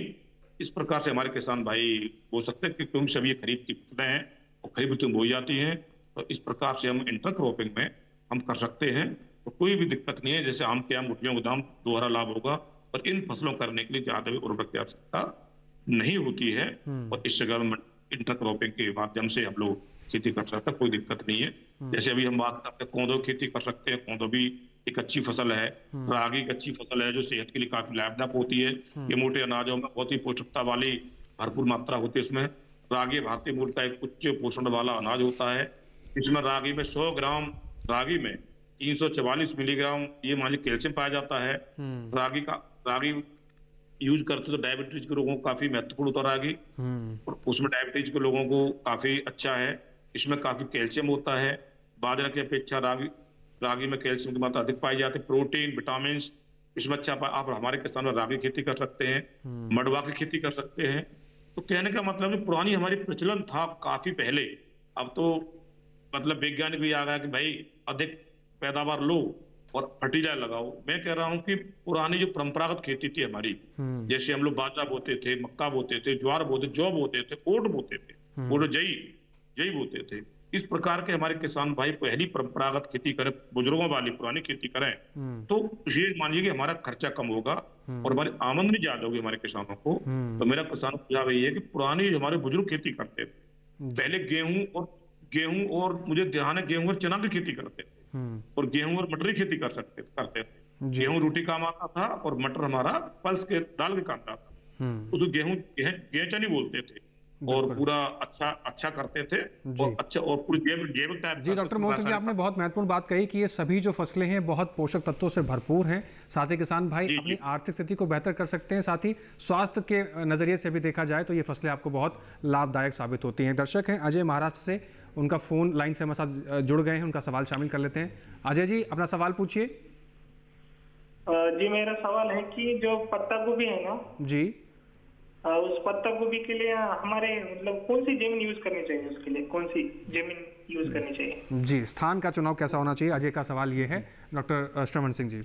इस प्रकार से हमारे किसान भाई बो सकते हैं, क्योंकि सभी ये खरीफ की फसलें हैं और खरीफ ऋतु में बोई जाती हैं। तो इस प्रकार से हम इंटर क्रॉपिंग में हम कर सकते हैं, तो कोई भी दिक्कत नहीं है। जैसे आम के आम गुठलियों का दाम दोहरा लाभ होगा, और इन फसलों करने के लिए ज्यादा भी उर्वरक की आवश्यकता नहीं होती है। और इस जगह इंटर क्रॉपिंग के माध्यम से हम लोग खेती कर सकते हैं, कोई दिक्कत नहीं है। जैसे अभी हम बात करते हैं कोंदो की खेती कर सकते हैं, कोंदो भी एक अच्छी फसल है। रागी एक अच्छी फसल है जो सेहत के लिए काफी लाभदायक होती है। ये मोटे अनाजों में बहुत ही पौष्टिकता वाली भरपूर मात्रा होती है। इसमें रागी भारतीय मूल का एक उच्च पोषण वाला अनाज होता है। इसमें रागी में 100 ग्राम रागी में 344 मिलीग्राम ये मान लीजिए कैल्शियम पाया जाता है। रागी यूज करते तो डायबिटीज के लोगों को काफी महत्वपूर्ण होता है रागी, और उसमें डायबिटीज के लोगों को काफी अच्छा है। इसमें काफी कैल्शियम होता है। बाजरा की अपेक्षा रागी में कैल्शियम की मात्रा अधिक पाई जाती है। प्रोटीन, विटामिन इसमें अच्छा आप हमारे किसान रागी खेती कर सकते हैं, मडवा की खेती कर सकते हैं। तो कहने का मतलब है पुरानी हमारी प्रचलन था काफी पहले, अब तो मतलब वैज्ञानिक भी आ गया कि भाई अधिक पैदावार लो और फर्टिलाइजर लगाओ। मैं कह रहा हूँ कि पुरानी जो परंपरागत खेती थी हमारी, जैसे हम लोग बाजरा बोते थे, मक्का बोते थे, ज्वार बोते, जौ बोते थे, ओट बोते थे, और जई बोते थे। इस प्रकार के हमारे किसान भाई पहली परंपरागत खेती करें, बुजुर्गों वाली पुरानी खेती करें, तो ये मानिए कि हमारा खर्चा कम होगा और हमारी आमदनी ज्यादा होगी हमारे किसानों को। तो मेरा किसान को सुझाव यही है कि पुरानी हमारे बुजुर्ग खेती करते थे, पहले गेहूं और मुझे ध्यान है गेहूं और चना की खेती करते थे, और गेहूं और मटर की खेती करते थे। गेहूं रोटी काम आता था और मटर हमारा पल्स के दाल के काम आता था। उसको गेहूं बोलते थे, और पूरा अच्छा करते थे, और अच्छा और पूरी जैविक टाइप। जी डॉक्टर मोहन सिंह जी, आपने बहुत महत्वपूर्ण बात कही कि ये सभी जो फसलें हैं बहुत पोषक तत्वों से भरपूर हैं। साथ ही किसान भाई अपनी आर्थिक स्थिति को बेहतर कर सकते हैं, साथ ही स्वास्थ्य के नजरिए से भी देखा जाए तो ये फसलें आपको बहुत लाभदायक साबित होती हैं। दर्शक हैं अजय महाराष्ट्र से, उनका फोन लाइन से हमारे साथ जुड़ गए हैं, उनका सवाल शामिल कर लेते हैं। अजय जी अपना सवाल पूछिए। जी मेरा सवाल है कि जो पत्ता गोभी है ना जी, उस पत्ता गोभी के लिए हमारे मतलब कौन सी जमीन यूज करनी चाहिए, उसके लिए कौन सी जमीन यूज करनी चाहिए? जी, स्थान का चुनाव कैसा होना चाहिए, अजय का सवाल ये है। डॉक्टर श्रवण सिंह जी,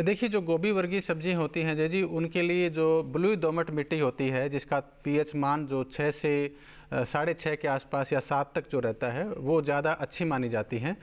देखिए जो गोभी वर्गीय सब्जी होती हैं अजय जी, उनके लिए जो बलुई दोमट मिट्टी होती है जिसका पीएच मान जो 6 से 6.5 के आसपास या 7 तक जो रहता है वो ज़्यादा अच्छी मानी जाती हैं।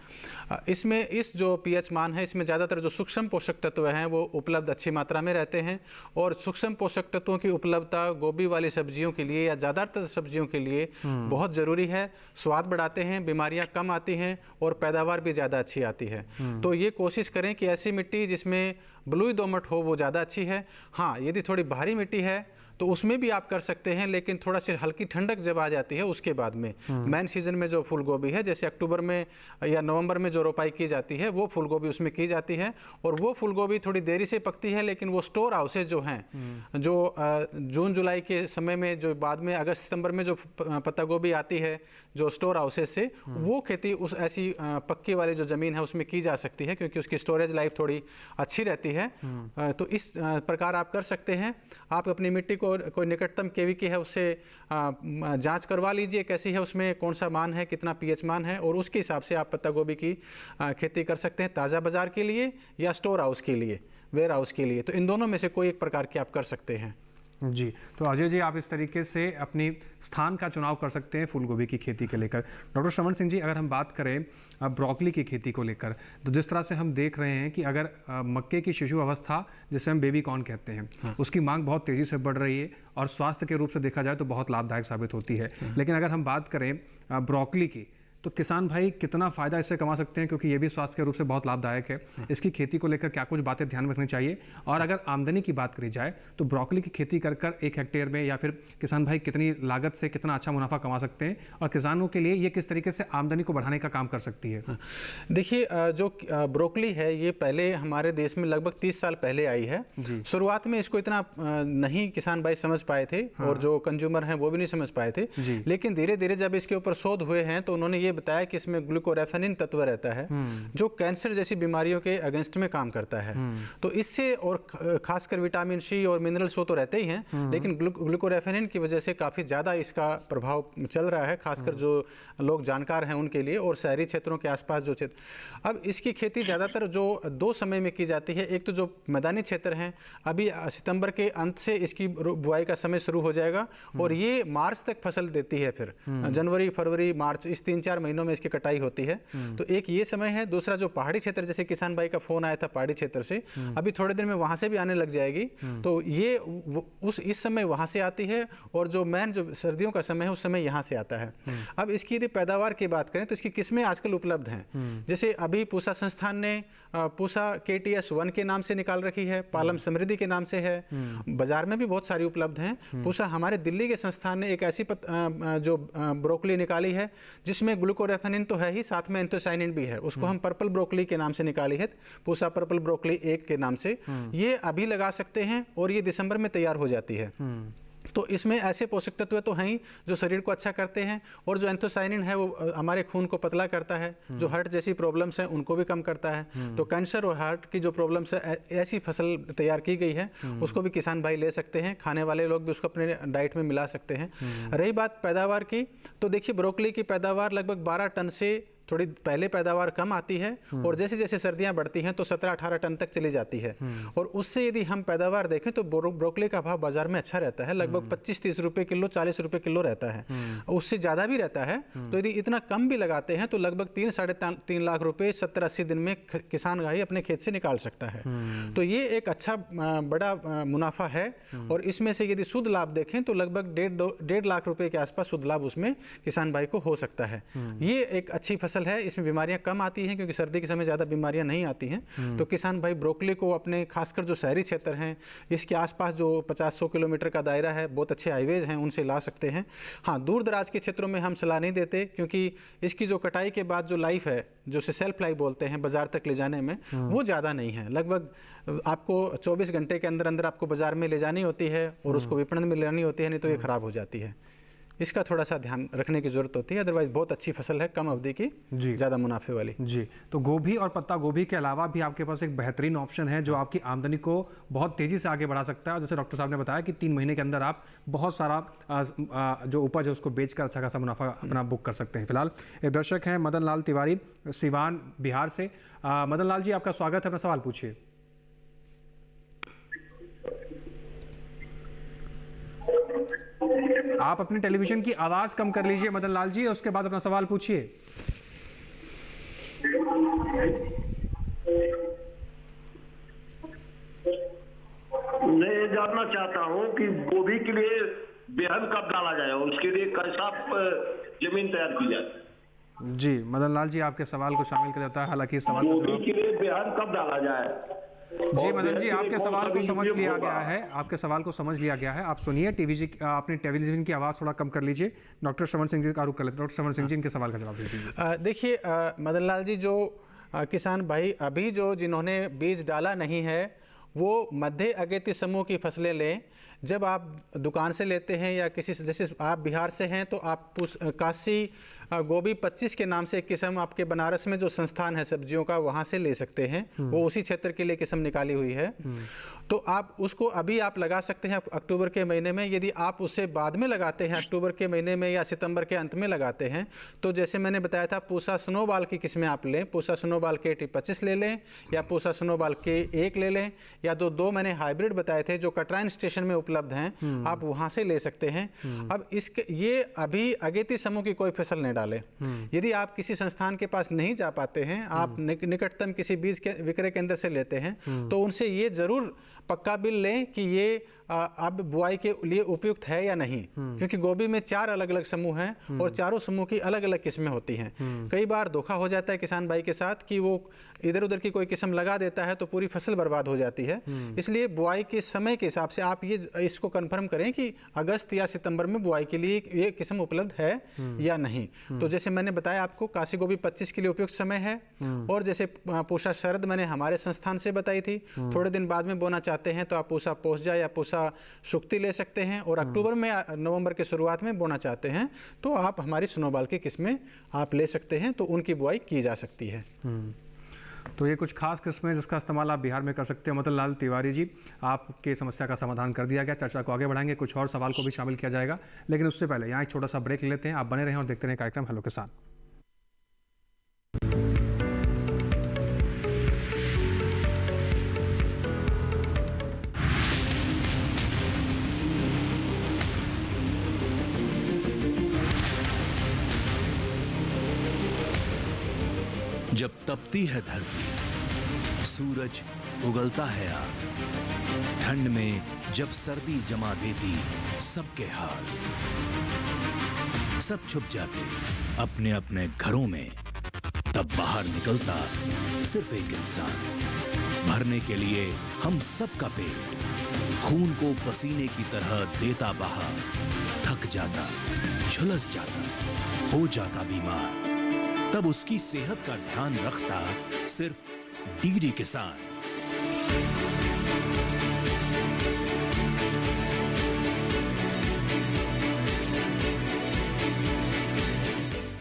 इसमें इस जो पीएच मान है इसमें ज़्यादातर जो सूक्ष्म पोषक तत्व हैं वो उपलब्ध अच्छी मात्रा में रहते हैं, और सूक्ष्म पोषक तत्वों की उपलब्धता गोभी वाली सब्जियों के लिए या ज़्यादातर सब्जियों के लिए बहुत ज़रूरी है। स्वाद बढ़ाते हैं, बीमारियां कम आती हैं और पैदावार भी ज़्यादा अच्छी आती है। तो ये कोशिश करें कि ऐसी मिट्टी जिसमें बलुई दोमट हो वो ज़्यादा अच्छी है। हाँ, यदि थोड़ी भारी मिट्टी है तो उसमें भी आप कर सकते हैं, लेकिन थोड़ा सी हल्की ठंडक जब आ जाती है उसके बाद में मैन सीजन में जो फूल गोभी है, जैसे अक्टूबर में या नवंबर में जो रोपाई की जाती है वो फूल गोभी उसमें की जाती है, और वो फूल गोभी थोड़ी देरी से पकती है। लेकिन वो स्टोर हाउसेज जो हैं, जो जून जुलाई के समय में जो बाद में अगस्त सितंबर में जो पत्ता गोभी आती है जो स्टोर हाउसेज से, वो खेती उस ऐसी पक्की वाली जो ज़मीन है उसमें की जा सकती है, क्योंकि उसकी स्टोरेज लाइफ थोड़ी अच्छी रहती है। तो इस प्रकार आप कर सकते हैं। आप अपनी मिट्टी को कोई निकटतम केवी की है उससे जांच करवा लीजिए कैसी है, उसमें कौन सा मान है, कितना पीएच मान है, और उसके हिसाब से आप पत्ता गोभी की खेती कर सकते हैं, ताज़ा बाजार के लिए या स्टोर हाउस के लिए, वेयर हाउस के लिए। तो इन दोनों में से कोई एक प्रकार की आप कर सकते हैं। जी, तो अजय जी आप इस तरीके से अपनी स्थान का चुनाव कर सकते हैं फूल गोभी की खेती के लेकर। डॉक्टर श्रवण सिंह जी, अगर हम बात करें ब्रोकली की खेती को लेकर, तो जिस तरह से हम देख रहे हैं कि अगर मक्के की शिशु अवस्था जिसे हम बेबी कॉर्न कहते हैं, उसकी मांग बहुत तेज़ी से बढ़ रही है और स्वास्थ्य के रूप से देखा जाए तो बहुत लाभदायक साबित होती है। लेकिन अगर हम बात करें ब्रोकली की, तो किसान भाई कितना फ़ायदा इससे कमा सकते हैं, क्योंकि ये भी स्वास्थ्य के रूप से बहुत लाभदायक है। इसकी खेती को लेकर क्या कुछ बातें ध्यान में रखनी चाहिए, और अगर आमदनी की बात करी जाए तो ब्रोकली की खेती कर 1 हेक्टेयर में या फिर किसान भाई कितनी लागत से कितना अच्छा मुनाफा कमा सकते हैं, और किसानों के लिए ये किस तरीके से आमदनी को बढ़ाने का काम कर सकती है? देखिए, जो ब्रोकली है ये पहले हमारे देश में लगभग 30 साल पहले आई है। शुरुआत में इसको इतना नहीं किसान भाई समझ पाए थे, और जो कंज्यूमर हैं वो भी नहीं समझ पाए थे। लेकिन धीरे धीरे जब इसके ऊपर शोध हुए हैं तो उन्होंने ये ये बताया कि इसमें ग्लूकोरेफेनिन तत्व रहता है जो कैंसर जैसी बीमारियों के अगेंस्ट में काम करता है। तो इससे, और खासकर विटामिन सी और मिनरल्स वो तो रहते ही हैं, लेकिन ग्लूकोरेफेनिन की वजह से काफ़ी ज़्यादा इसका प्रभाव चल रहा है, खासकर जो लोग जानकार हैं उनके लिए, और शहरी क्षेत्रों के आसपास जो क्षेत्र। अब इसकी खेती ज़्यादातर जो 2 समय में की जाती है। एक तो जो मैदानी क्षेत्र हैं, अभी सितंबर के अंत से इसकी बुआई का समय शुरू हो जाएगा और ये मार्च तक फसल देती है। फिर जनवरी, फरवरी, मार्च, इस 3-4 महीनों में इसकी कटाई होती है। तो एक ये समय है। दूसरा जो पहाड़ी क्षेत्र, जैसे किसान भाई का फोन आया था पहाड़ी क्षेत्र से, अभी थोड़े दिन में वहां से भी आने लग जाएगी। तो ये इस समय वहां से आती है, और जो मेन जो सर्दियों का समय है उस समय यहाँ से आता है। अब इसकी यदि पैदावार की बात करें तो इसकी किस्में आजकल उपलब्ध हैं। जैसे अभी पूसा संस्थान ने पूसा KTS 1 के नाम से निकाल रखी है, पालम समृद्धि के नाम से है, बाजार में भी बहुत सारी उपलब्ध हैं। पूसा हमारे दिल्ली के संस्थान ने एक ऐसी जो ब्रोकली निकाली है जिसमें ग्लूकोरेफेनिन तो है ही, साथ में एंथोसाइनिन भी है। उसको हम पर्पल ब्रोकली के नाम से निकाली है, पूसा पर्पल ब्रोकली 1 के नाम से। ये अभी लगा सकते हैं और ये दिसंबर में तैयार हो जाती है। तो इसमें ऐसे पोषक तत्व तो हैं ही जो शरीर को अच्छा करते हैं, और जो एंथोसाइनिन है वो हमारे खून को पतला करता है, जो हार्ट जैसी प्रॉब्लम्स हैं उनको भी कम करता है। तो कैंसर और हार्ट की जो प्रॉब्लम्स है, ऐसी फसल तैयार की गई है, उसको भी किसान भाई ले सकते हैं, खाने वाले लोग भी उसको अपने डाइट में मिला सकते हैं। रही बात पैदावार की, तो देखिए ब्रोकली की पैदावार लगभग 12 टन से थोड़ी पहले पैदावार कम आती है, और जैसे जैसे सर्दियां बढ़ती हैं तो 17-18 टन तक चली जाती है। और उससे यदि हम पैदावार देखें तो ब्रोकली का भाव बाजार में अच्छा रहता है, लगभग 25-30 रुपए किलो, 40 रुपए किलो रहता है, उससे ज़्यादा भी रहता है। तो यदि इतना कम भी लगाते हैं तो लगभग 3-3.5 लाख रुपए 70-80 दिन में किसान भाई अपने खेत से निकाल सकता है। तो ये एक अच्छा बड़ा मुनाफा है, और इसमें से यदि शुद्ध लाभ देखें तो लगभग 1.5 लाख रुपए के आसपास शुद्ध लाभ उसमें किसान भाई को हो सकता है। ये एक अच्छी फसल है, इसमें बीमारियां कम आती हैं क्योंकि सर्दी के समय ज़्यादा बीमारियां नहीं आती हैं। तो किसान भाई ब्रोकली को अपने, खासकर जो शहरी क्षेत्र हैं, इसके आसपास जो 50-100 किलोमीटर का दायरा है, बहुत अच्छे हाईवेज हैं, उनसे ला सकते हैं। हाँ, दूर दराज के क्षेत्रों में हम सलाह नहीं देते, क्योंकि इसकी जो कटाई के बाद जो लाइफ है, जो उसे सेल्फ लाइफ बोलते हैं, बाजार तक ले जाने में, वो ज़्यादा नहीं है। लगभग आपको 24 घंटे के अंदर अंदर आपको बाजार में ले जानी होती है और उसको विपणन में ले जानी होती है, नहीं तो ये खराब हो जाती है। इसका थोड़ा सा ध्यान रखने की जरूरत होती है। अदरवाइज बहुत अच्छी फसल है, कम अवधि की, ज़्यादा मुनाफे वाली। जी, तो गोभी और पत्ता गोभी के अलावा भी आपके पास एक बेहतरीन ऑप्शन है जो आपकी आमदनी को बहुत तेज़ी से आगे बढ़ा सकता है। और जैसे डॉक्टर साहब ने बताया कि 3 महीने के अंदर आप बहुत सारा जो उपज है उसको बेचकर अच्छा खासा मुनाफा अपना बुक कर सकते हैं। फिलहाल एक दर्शक हैं मदन लाल तिवारी, सिवान, बिहार से। मदन लाल जी, आपका स्वागत है, अपना सवाल पूछिए। आप अपने टेलीविजन की आवाज कम कर लीजिए मदन लाल जी, उसके बाद अपना सवाल पूछिए। मैं ये जानना चाहता हूँ कि गोभी के लिए बेहन कब डाला जाए और उसके लिए कैसा जमीन तैयार की जाए। जी मदन लाल जी, आपके सवाल को शामिल कर देता है, हालांकि इस सवाल गोभी के लिए बेहन कब डाला जाए। जी मदन जी, आपके सवाल को समझ लिया गया है, आपके सवाल को समझ लिया गया है। आप सुनिए, अपने टेलीविजन की आवाज़ थोड़ा कम कर लीजिए। डॉक्टर श्रवण सिंह जी का रुख कर लेते हैं। डॉक्टर श्रवण सिंह जी, इनके सवाल का जवाब दीजिए। देखिए मदन लाल जी, जो किसान भाई अभी जो जिन्होंने बीज डाला नहीं है, वो मध्य अगेती समूह की फसलें लें। जब आप दुकान से लेते हैं या किसी, जैसे आप बिहार से हैं तो आप काशी गोभी 25 के नाम से एक किस्म आपके बनारस में जो संस्थान है सब्जियों का, वहाँ से ले सकते हैं। वो उसी क्षेत्र के लिए किस्म निकाली हुई है, तो आप उसको अभी आप लगा सकते हैं अक्टूबर के महीने में। यदि आप उससे बाद में लगाते हैं, अक्टूबर के महीने में या सितंबर के अंत में लगाते हैं, तो जैसे मैंने बताया था, पूसा स्नोबॉल की किस्में आप लें। पूसा स्नोबॉल के 25 ले लें, या पूसा स्नोबॉल के 1 ले लें, या दो मैंने हाइब्रिड बताए थे जो कटराइन स्टेशन में उपलब्ध हैं, आप वहाँ से ले सकते हैं। अब ये अभी अगेती समूह की कोई फसल नहीं डाले। यदि आप किसी संस्थान के पास नहीं जा पाते हैं, आप निकटतम किसी बीज के विक्रय केंद्र से लेते हैं, तो उनसे ये जरूर पक्का बिल लें कि ये अब बुआई के लिए उपयुक्त है या नहीं, क्योंकि गोभी में 4 अलग अलग समूह हैं और चारों समूह की अलग अलग किस्में होती हैं। कई बार धोखा हो जाता है किसान भाई के साथ कि वो इधर उधर की कोई किस्म लगा देता है तो पूरी फसल बर्बाद हो जाती है। इसलिए बुआई के समय के हिसाब से आप इसको कंफर्म करें कि अगस्त या सितंबर में बुआई के लिए ये किस्म उपलब्ध है या नहीं। तो जैसे मैंने बताया आपको, काशी गोभी 25 के लिए उपयुक्त समय है, और जैसे पूषा शरद मैंने हमारे संस्थान से बताई थी, थोड़े दिन बाद में बोना चाहते हैं तो आप पूसा पोस्जा या पूसा शुक्ति ले सकते हैं, और अक्टूबर में नवंबर के शुरुआत में बोना चाहते हैं तो आप हमारी स्नोबॉल की किस्में आप ले सकते हैं, तो उनकी बुआई की जा सकती है। तो ये कुछ खास किस्में जिसका इस्तेमाल आप बिहार में कर सकते हो। मदन लाल तिवारी जी, आपके समस्या का समाधान कर दिया गया। चर्चा को आगे बढ़ाएंगे, कुछ और सवाल को भी शामिल किया जाएगा, लेकिन उससे पहले यहाँ एक छोटा सा ब्रेक लेते हैं। आप बने रहें और देखते रहें कार्यक्रम हेलो किसान। जब तपती है धरती, सूरज उगलता है आग, ठंड में जब सर्दी जमा देती सबके हाल, सब छुप जाते अपने अपने घरों में, तब बाहर निकलता सिर्फ एक इंसान, भरने के लिए हम सबका पेट, खून को पसीने की तरह देता बहा, थक जाता, झुलस जाता, हो जाता बीमार, तब उसकी सेहत का ध्यान रखता सिर्फ डीडी किसान।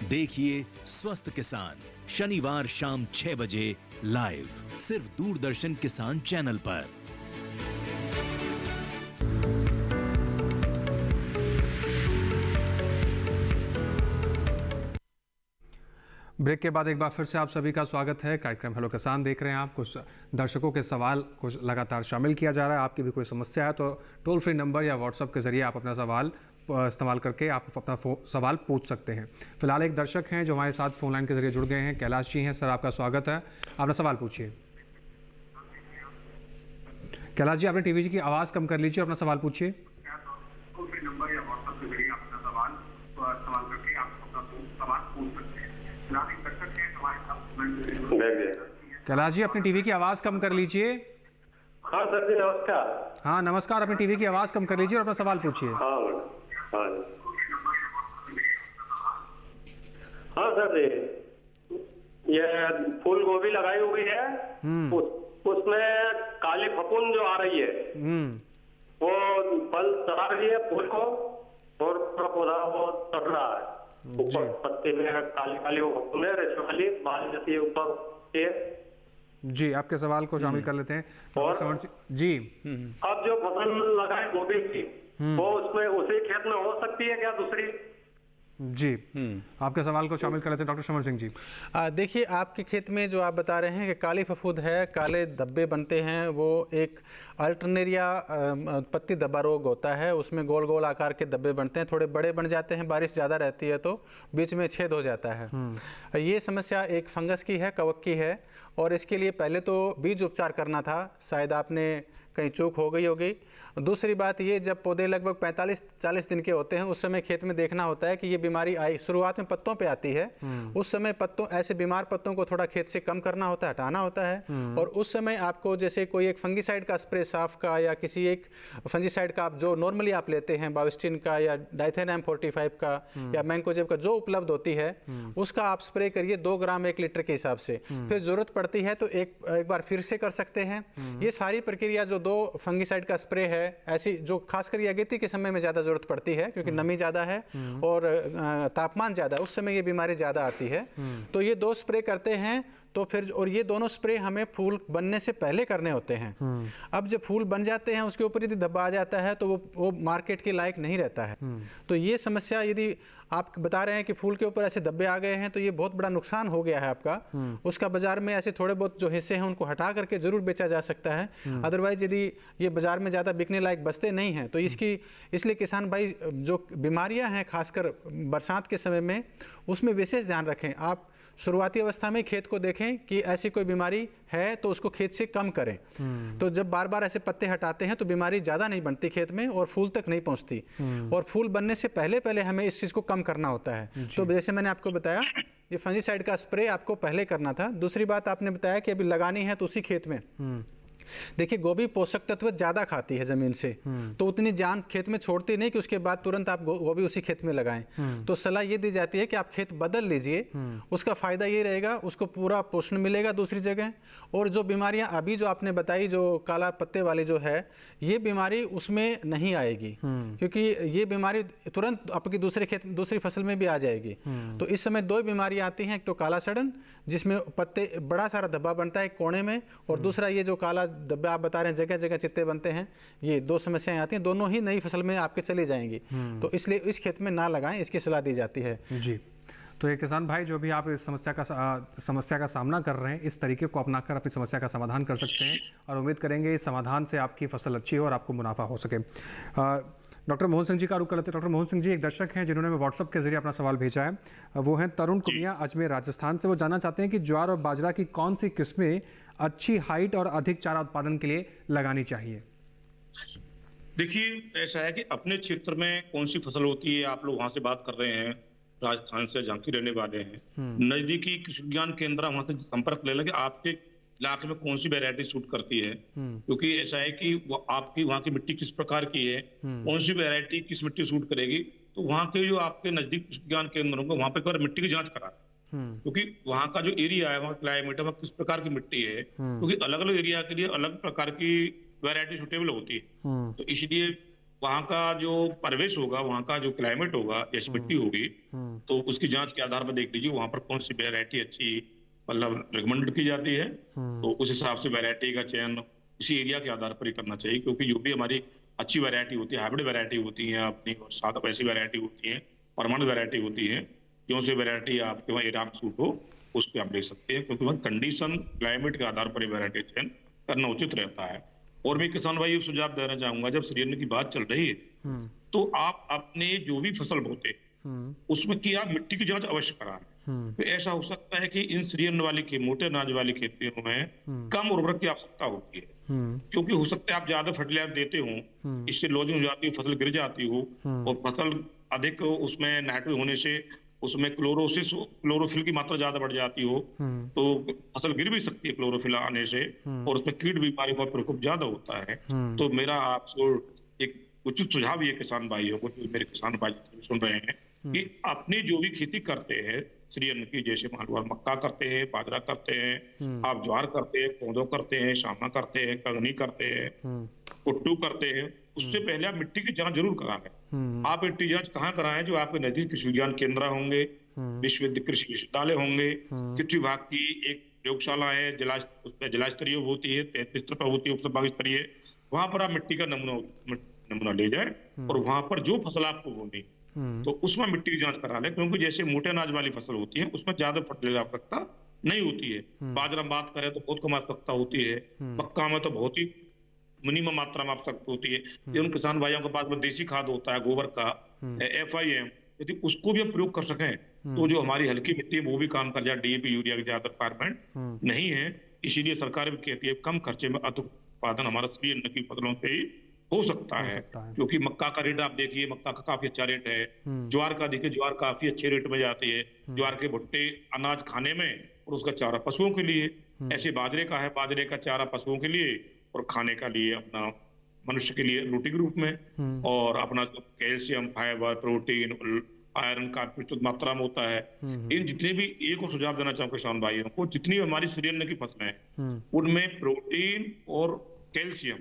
देखिए स्वस्थ किसान शनिवार शाम 6 बजे लाइव, सिर्फ दूरदर्शन किसान चैनल पर। ब्रेक के बाद एक बार फिर से आप सभी का स्वागत है। कार्यक्रम हेलो किसान देख रहे हैं आप। कुछ दर्शकों के सवाल कुछ लगातार शामिल किया जा रहा है। आपकी भी कोई समस्या है तो टोल फ्री नंबर या व्हाट्सएप के जरिए आप अपना सवाल इस्तेमाल करके आप अपना सवाल पूछ सकते हैं। फिलहाल एक दर्शक हैं जो हमारे साथ फोन लाइन के जरिए जुड़ गए हैं। कैलाश जी हैं, सर आपका स्वागत है। अपना सवाल पूछिए। कैलाश जी, आपने टीवी की आवाज़ कम कर लीजिए और अपना सवाल पूछिए। कैलाश जी, अपनी टीवी की आवाज़ कम कर लीजिए। हाँ सर जी, नमस्कार। हाँ नमस्कार, अपनी टीवी की आवाज़ कम कर लीजिए और अपना सवाल पूछिए। हाँ सर जी, ये फूल गोभी लगाई हुई है, उसमें काली फफूंद जो आ रही है वो फल चढ़ा रही है फूल को, और पूरा पौधा वो चढ़ रहा है ऊपर, पत्ते में काली काली वो फफूंद है, रेशम वाली बाल जैसी ऊपर जी। आपके सवाल को शामिल कर लेते हैं और जी। अब जो फसल लगाए गोभी की वो उसमें उसी खेत में हो सकती है क्या दूसरी? जी, आपके सवाल को शामिल कर लेते हैं डॉक्टर समर सिंह जी। देखिए, आपके खेत में जो आप बता रहे हैं कि काली फफूंद है, काले धब्बे बनते हैं, वो एक अल्टरनेरिया पत्ती धब्बा रोग होता है। उसमें गोल गोल आकार के धब्बे बनते हैं, थोड़े बड़े बन जाते हैं, बारिश ज़्यादा रहती है तो बीच में छेद हो जाता है। ये समस्या एक फंगस की है, कवक की है, और इसके लिए पहले तो बीज उपचार करना था, शायद आपने कहीं चूक हो गई होगी। दूसरी बात ये, जब पौधे लगभग 45-40 दिन के होते हैं उस समय खेत में देखना होता है कि ये बीमारी आई, शुरुआत में पत्तों पे आती है, उस समय पत्तों, ऐसे बीमार पत्तों को थोड़ा खेत से कम करना होता है, हटाना होता है, और उस समय आपको जैसे कोई एक फंगीसाइड का स्प्रे साफ का या किसी एक फंगीसाइड का आप जो नॉर्मली आप लेते हैं, बाविस्टिन का या डाइथेनाम 45 का या मैंकोजेब का जो उपलब्ध होती है, उसका आप स्प्रे करिए 2 ग्राम 1 लीटर के हिसाब से। फिर जरूरत पड़ती है तो एक बार फिर से कर सकते हैं। ये सारी प्रक्रिया जो 2 फंगीसाइड का स्प्रे है, ऐसी जो खासकर अगेती के समय में ज़्यादा जरूरत पड़ती है क्योंकि नमी ज़्यादा है और तापमान ज़्यादा, उस समय ये बीमारी ज़्यादा आती है, तो ये 2 स्प्रे करते हैं। तो फिर, और ये दोनों स्प्रे हमें फूल बनने से पहले करने होते हैं। अब जब फूल बन जाते हैं उसके ऊपर यदि धब्बा आ जाता है तो वो मार्केट के लायक नहीं रहता है। तो ये समस्या, यदि आप बता रहे हैं कि फूल के ऊपर ऐसे धब्बे आ गए हैं तो ये बहुत बड़ा नुकसान हो गया है आपका। उसका बाजार में ऐसे थोड़े बहुत जो हिस्से हैं उनको हटा करके जरूर बेचा जा सकता है, अदरवाइज यदि ये बाजार में ज़्यादा बिकने लायक बचते नहीं हैं तो इसलिए किसान भाई जो बीमारियां हैं खासकर बरसात के समय में, उसमें विशेष ध्यान रखें। आप शुरुआती अवस्था में खेत को देखें कि ऐसी कोई बीमारी है तो उसको खेत से कम करें। तो जब बार बार ऐसे पत्ते हटाते हैं तो बीमारी ज़्यादा नहीं बनती खेत में और फूल तक नहीं पहुंचती, और फूल बनने से पहले हमें इस चीज़ को कम करना होता है। तो जैसे मैंने आपको बताया, ये फंजीसाइड का स्प्रे आपको पहले करना था। दूसरी बात आपने बताया कि अभी लगानी है तो उसी खेत में देखिए, गोभी पोषक तत्व ज़्यादा खाती है ज़मीन से, तो उतनी जान खेत में छोड़ती नहीं कि उसके बाद तुरंत आप गोभी उसी खेत में लगाएं। तो सलाह ये दी जाती है कि आप खेत बदल लीजिए, उसका फ़ायदा ये रहेगा, उसको पूरा पोषण मिलेगा दूसरी जगह। और जो बीमारियां अभी जो आपने बताई, जो काला पत्ते वाली जो है, ये बीमारी उसमें नहीं आएगी, क्योंकि ये बीमारी तुरंत आपकी दूसरी फसल में भी आ जाएगी। तो इस समय दो बीमारियां आती हैं, एक तो काला सड़न जिसमें पत्ते बड़ा सारा धब्बा बनता है कोने में, और दूसरा ये जो काला धब्बा आप बता रहे हैं जगह जगह चित्ते बनते हैं। ये दो समस्याएं आती हैं, दोनों ही नई फसल में आपके चली जाएंगी। तो इसलिए इस खेत में ना लगाएं, इसकी सलाह दी जाती है जी। तो ये किसान भाई, जो भी आप इस समस्या का सामना कर रहे हैं, इस तरीके को अपनाकर अपनी समस्या का समाधान कर सकते हैं, और उम्मीद करेंगे इस समाधान से आपकी फसल अच्छी हो और आपको मुनाफा हो सके। डॉक्टर मोहन सिंह जी का रुख करते हैं। डॉक्टर मोहन सिंह जी एक दर्शक हैं जिन्होंने व्हाट्सएप के जरिए अपना सवाल भेजा है। वो हैं तरुण कुमिया, अजमेर राजस्थान से। वो जानना चाहते हैं कि ज्वार और बाजरा की कौन सी किस्में अच्छी हाइट और अधिक चारा उत्पादन के लिए लगानी चाहिए? देखिए, ऐसा है कि अपने क्षेत्र में कौन सी फसल होती है, आप लोग वहां से बात कर रहे हैं, राजस्थान से जहाँ की रहने वाले हैं, नजदीकी कृषि विज्ञान केंद्र वहां से संपर्क ले लेंगे आपके इलाके में कौन सी वैरायटी सूट करती है। क्योंकि ऐसा है कि वो आपकी वहाँ की मिट्टी किस प्रकार की है, कौन सी वैरायटी किस मिट्टी सूट करेगी, तो वहाँ के जो आपके नजदीक कृषि विज्ञान केंद्र होंगे वहाँ पे एक बार मिट्टी की जांच करा, क्योंकि वहाँ का जो एरिया है, वहाँ क्लाइमेट है, वहाँ किस प्रकार की मिट्टी है, क्योंकि अलग अलग एरिया के लिए अलग प्रकार की वैरायटी सुटेबल होती है। तो इसलिए वहाँ का जो परिवेश होगा, वहाँ का जो क्लाइमेट होगा, जैसी मिट्टी होगी, तो उसकी जांच के आधार पर देख लीजिए वहाँ पर कौन सी वैरायटी अच्छी मतलब रिकमेंड की जाती है। तो उस हिसाब से वैरायटी का चयन इसी एरिया के आधार पर ही करना चाहिए, क्योंकि जो भी हमारी अच्छी वैरायटी होती है, हाइब्रिड वैरायटी होती है अपनी, और साथ वैसी वैरायटी होती है, परमानेंट वैरायटी होती है, क्यों से वैरायटी आपके वहाँ एरिया में सूट हो उस पर आप ले सकते हैं, क्योंकि वहाँ कंडीशन क्लाइमेट के आधार पर वैरायटी चयन करना उचित रहता है। और मैं किसान भाई ये सुझाव देना चाहूंगा, जब सीजन की बात चल रही है तो आप अपने जो भी फसल बोते उसमें की आप मिट्टी की जांच अवश्य कराएं। तो ऐसा हो सकता है कि इन सीजन वाली मोटे अनाज वाली खेतियों में कम उर्वरक की आवश्यकता होती है, क्योंकि हो सकता है आप ज्यादा फर्टिलाइजर देते हो, इससे लोजिंग हो जाती है, फसल गिर जाती हो, और फसल अधिक उसमें नाइट्रोजन होने से उसमें क्लोरोफिल की मात्रा ज्यादा बढ़ जाती हो, तो फसल गिर भी सकती है क्लोरोफिल आने से, और उसमें कीट बीमारी का प्रकोप ज्यादा होता है। तो मेरा आपको एक उचित सुझाव ये किसान भाइयों को, जो मेरे किसान भाई सुन रहे हैं, कि अपनी जो भी खेती करते हैं श्री अन्न की, जैसे मान लो मक्का करते हैं, बाजरा करते हैं, आप ज्वार करते हैं, कोदो करते हैं, शामा करते हैं, कंगनी करते हैं, कुट्टू करते हैं, उससे पहले आप मिट्टी की जांच जरूर कराएं। आप मिट्टी जांच कहाँ कराएं? जो आपके नजदीक कृषि विज्ञान केंद्र होंगे, कृषि विश्वविद्यालय होंगे, कृषि विभाग की एक प्रयोगशाला है, उसमें जिला स्तरीय होती है, 33 स्तर पर होती है, उपविभाग स्तरीय, वहां पर आप मिट्टी का नमूना ले जाए, और वहां पर जो फसल आपको बोनी तो उसमें मिट्टी की जांच करा लें, क्योंकि जैसे मोटे अनाज वाली फसल होती है उसमें ज्यादा फर्टिलाइजर आवश्यकता नहीं होती है। बाजरा में बात करें तो बहुत कम आवश्यकता होती है, मक्का में तो बहुत ही मिनिमम मात्रा में आवश्यकता होती है। उन किसान भाइयों के पास में देसी खाद होता है, गोबर का FIM, यदि उसको भी हम प्रयोग कर सकें तो जो हमारी हल्की मिट्टी है वो भी काम कर जाए, DAP यूरिया की ज्यादा रिक्वायरमेंट नहीं है। इसीलिए सरकार भी कहती है कम खर्चे में अधिक उत्पादन हमारा श्री अन्न की फसलों से ही हो सकता है, क्योंकि मक्का का रेट आप देखिए, मक्का का काफी अच्छा रेट है, ज्वार का देखिए, ज्वार काफी अच्छे रेट में जाती है, ज्वार के भुट्टे अनाज खाने में और उसका चारा पशुओं के लिए। ऐसे बाजरे का है, बाजरे का चारा पशुओं के लिए और खाने का लिए अपना मनुष्य के लिए रोटी के रूप में, और अपना कैल्शियम, फाइबर, प्रोटीन, आयरन का प्रचुर मात्रा में होता है। इन जितने भी, एक और सुझाव देना चाहूँ किसान भाइयों को, जितनी हमारी श्री अन्न की फसलें हैं उनमें प्रोटीन और कैल्शियम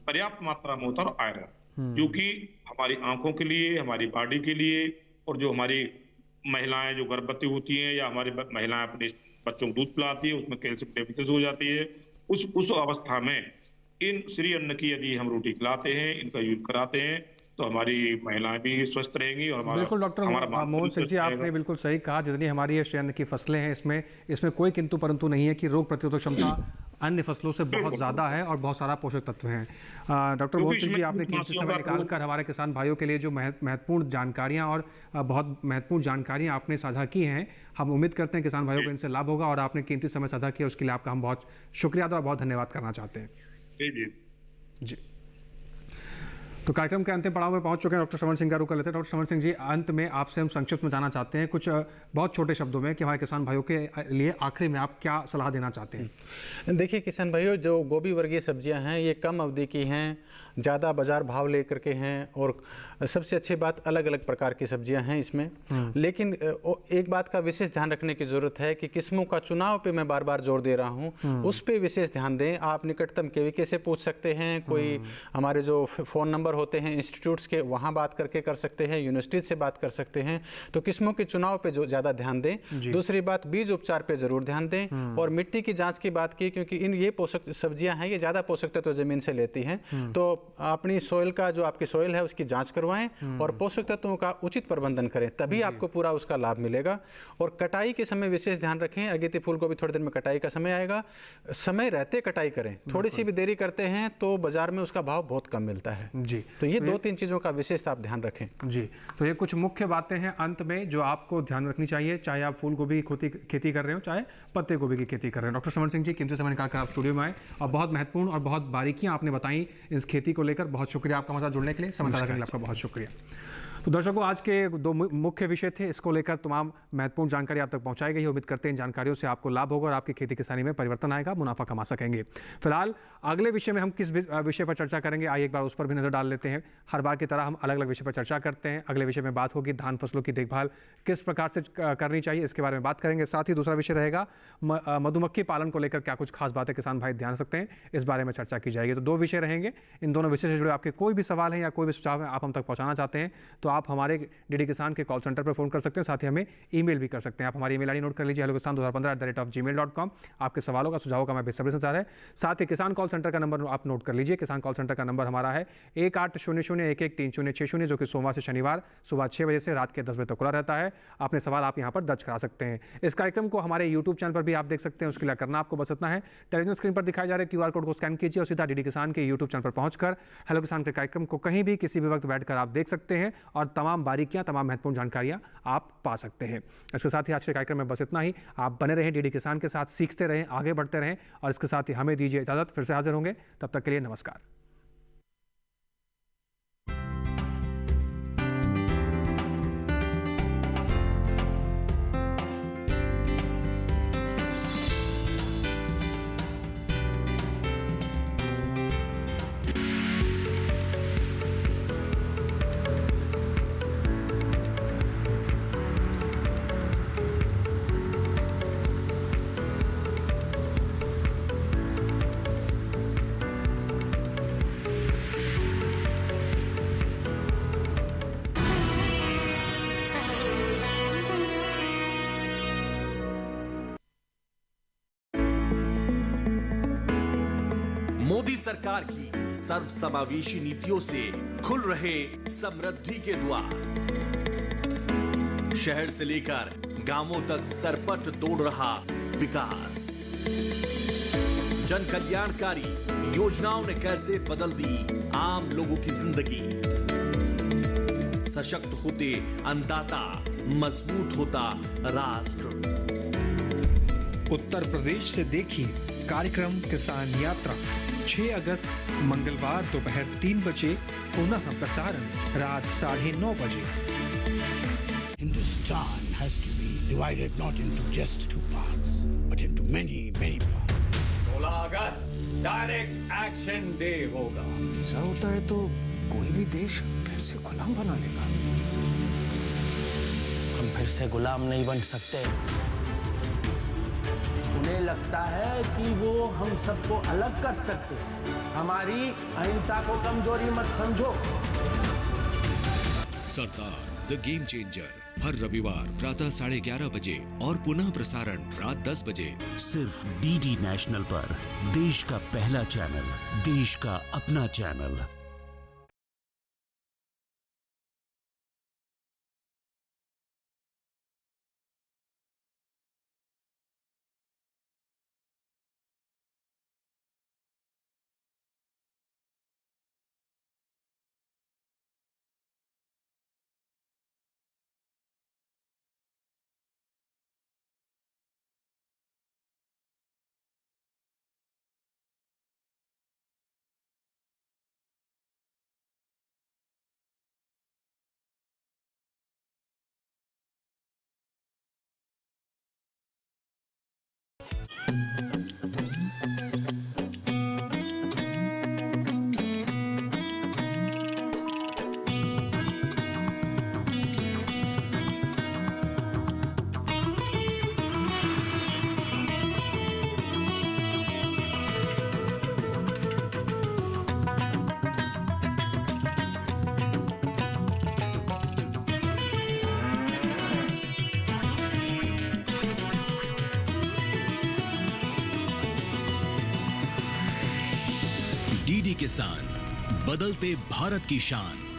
पर्याप्त मात्रा में होता है, और आयरन, जो कि हमारी आंखों के लिए, हमारी बॉडी के लिए, और जो हमारी महिलाएं जो गर्भवती होती हैं या हमारी महिलाएं अपने बच्चों को दूध पिलाती है, उसमें कैल्शियम डेफिशिएंसी हो जाती है। उस अवस्था में इन श्री अन्न की यदि हम रोटी खिलाते हैं, इनका यूज कराते हैं, तो हमारी महिलाएं भी स्वस्थ रहेंगी। और बिल्कुल डॉक्टर मोहन सिंह जी, आपने बिल्कुल सही कहा। जितनी हमारी ये श्री अन्न की फसलें हैं, इसमें कोई किंतु परंतु नहीं है कि रोग प्रतिरोधक क्षमता अन्य फसलों से बहुत ज़्यादा है और बहुत सारा पोषक तत्व हैं। डॉक्टर मोहन सिंह जी, आपने कीमती समय निकालकर हमारे किसान भाइयों के लिए जो महत्वपूर्ण जानकारियां और बहुत महत्वपूर्ण जानकारियां आपने साझा की हैं, हम उम्मीद करते हैं किसान भाइयों को इनसे लाभ होगा, और आपने कीमती समय साझा किया उसके लिए आपका हम बहुत शुक्रिया और बहुत धन्यवाद करना चाहते हैं। जी। तो कार्यक्रम के अंतिम पड़ाव में पहुंच चुके हैं। डॉक्टर श्रवण सिंह का रुख कर लेते हैं। डॉक्टर श्रवण सिंह जी, अंत में आपसे हम संक्षिप्त में जानना चाहते हैं कुछ बहुत छोटे शब्दों में कि हमारे किसान भाइयों के लिए आखिरी में आप क्या सलाह देना चाहते हैं? देखिए किसान भाइयों, जो गोभी वर्गीय सब्जियां हैं ये कम अवधि की हैं, ज़्यादा बाजार भाव लेकर के हैं, और सबसे अच्छी बात अलग अलग प्रकार की सब्जियां हैं इसमें। लेकिन एक बात का विशेष ध्यान रखने की ज़रूरत है कि किस्मों का चुनाव पे मैं बार बार जोर दे रहा हूं, उस पर विशेष ध्यान दें। आप निकटतम केवीके से पूछ सकते हैं, कोई हमारे जो फ़ोन नंबर होते हैं इंस्टीट्यूट्स के, वहाँ बात करके कर सकते हैं, यूनिवर्सिटी से बात कर सकते हैं। तो किस्मों के चुनाव पे जो ज़्यादा ध्यान दें। दूसरी बात, बीज उपचार पे ज़रूर ध्यान दें, और मिट्टी की जाँच की बात की, क्योंकि ये पोषक सब्जियाँ हैं, ये ज़्यादा पोषक तत्व ज़मीन से लेती हैं। तो अपनी सॉइल का, जो आपकी सॉइल है उसकी जांच करवाएं और पोषक तत्वों का उचित प्रबंधन करें, तभी आपको पूरा उसका लाभ मिलेगा। और कटाई के समय विशेष ध्यान रखें। अगेती फूल गोभी थोड़ी देर में कटाई का समय आएगा, समय रहते कटाई करें। थोड़ी सी भी देरी करते हैं तो बाजार में उसका भाव बहुत कम मिलता है जी। तो ये 2-3 चीज़ों का विशेष आप ध्यान रखें जी। तो ये कुछ मुख्य बातें हैं अंत में जो आपको ध्यान रखनी चाहिए, चाहे आप फूल गोभी की खेती कर रहे हो, चाहे पत्ते गोभी की खेती कर रहे हो। डॉक्टर श्रवण सिंह जी, कीमती समय निकालकर आप स्टूडियो में आए और बहुत महत्वपूर्ण और बहुत बारीकियां आपने बताई इस खेती को लेकर। बहुत शुक्रिया आपका हमारे साथ जुड़ने के लिए, समय साझा करने के लिए आपका बहुत शुक्रिया। तो दर्शकों, आज के 2 मुख्य विषय थे, इसको लेकर तमाम महत्वपूर्ण जानकारी आप तक पहुंचाई गई। उम्मीद करते हैं इन जानकारियों से आपको लाभ होगा और आपकी खेती किसानी में परिवर्तन आएगा, मुनाफा कमा सकेंगे। फिलहाल अगले विषय में हम किस विषय पर चर्चा करेंगे, आइए एक बार उस पर भी नजर डाल लेते हैं। हर बार की तरह हम अलग अलग विषय पर चर्चा करते हैं। अगले विषय में बात होगी धान फसलों की देखभाल किस प्रकार से करनी चाहिए, इसके बारे में बात करेंगे। साथ ही दूसरा विषय रहेगा मधुमक्खी पालन को लेकर क्या कुछ खास बातें किसान भाई ध्यान सकते हैं, इस बारे में चर्चा की जाएगी। तो 2 विषय रहेंगे। इन दोनों विषय से जुड़े आपके कोई भी सवाल हैं या कोई भी सुझाव है आप हम तक पहुंचाना चाहते हैं तो आप हमारे डीडी किसान के कॉल सेंटर पर फोन कर सकते हैं। साथ ही हमें ईमेल भी कर सकते हैं। आप हमारी ईमेल आईडी नोट कर लीजिए, hellokisan2015@gmail.com। आपके सवालों का सुझावों का मैं बेसब्री से इंतजार है। साथ ही किसान कॉल सेंटर का नंबर आप नोट कर लीजिए। किसान कॉल सेंटर का नंबर हमारा है 1800113060, जो कि सोमवार से शनिवार सुबह 6 बजे से रात के 10 बजे तक खुला रहता है। अपने सवाल आप यहाँ पर दर्ज करा सकते हैं। इस कार्यक्रम को हमारे यूट्यूब चैनल पर भी आप देख सकते हैं। उसके लिए करना आपको बस इतना है, टेलीविजन स्क्रीन पर दिखाए जा रहे QR कोड को स्कैन कीजिए और सीधा डीडी किसान के यूट्यूब चैनल पर पहुंचकर हेलो किसान के कार्यक्रम को कहीं भी किसी भी वक्त बैठकर आप देख सकते हैं और तमाम बारीकियां, तमाम महत्वपूर्ण जानकारियां आप पा सकते हैं। इसके साथ ही आज के कार्यक्रम में बस इतना ही। आप बने रहें डीडी किसान के साथ, सीखते रहें, आगे बढ़ते रहें और इसके साथ ही हमें दीजिए इजाजत। फिर से हाजिर होंगे, तब तक के लिए नमस्कार। मोदी सरकार की सर्व समावेशी नीतियों से खुल रहे समृद्धि के द्वार। शहर से लेकर गांवों तक सरपट दौड़ रहा विकास। जन कल्याणकारी योजनाओं ने कैसे बदल दी आम लोगों की जिंदगी। सशक्त होते अन्नदाता, मजबूत होता राष्ट्र। उत्तर प्रदेश से देखिए कार्यक्रम किसान यात्रा 6 अगस्त मंगलवार दोपहर 3 बजे, पुनः प्रसारण रात 9:30 बजे। Hindustan has to be divided not into just 2 parts, but into many parts. 16 August direct action day होगा। ऐसा होता है तो कोई भी देश फिर से गुलाम बना लेगा। हम फिर से गुलाम नहीं बन सकते। उन्हें लगता है कि वो हम सबको अलग कर सकते हैं। हमारी अहिंसा को कमजोरी मत समझो। सरदार द गेम चेंजर हर रविवार प्रातः 11:30 बजे और पुनः प्रसारण रात 10 बजे, सिर्फ डीडी नेशनल पर। देश का पहला चैनल, देश का अपना चैनल। डीडी किसान, बदलते भारत की शान।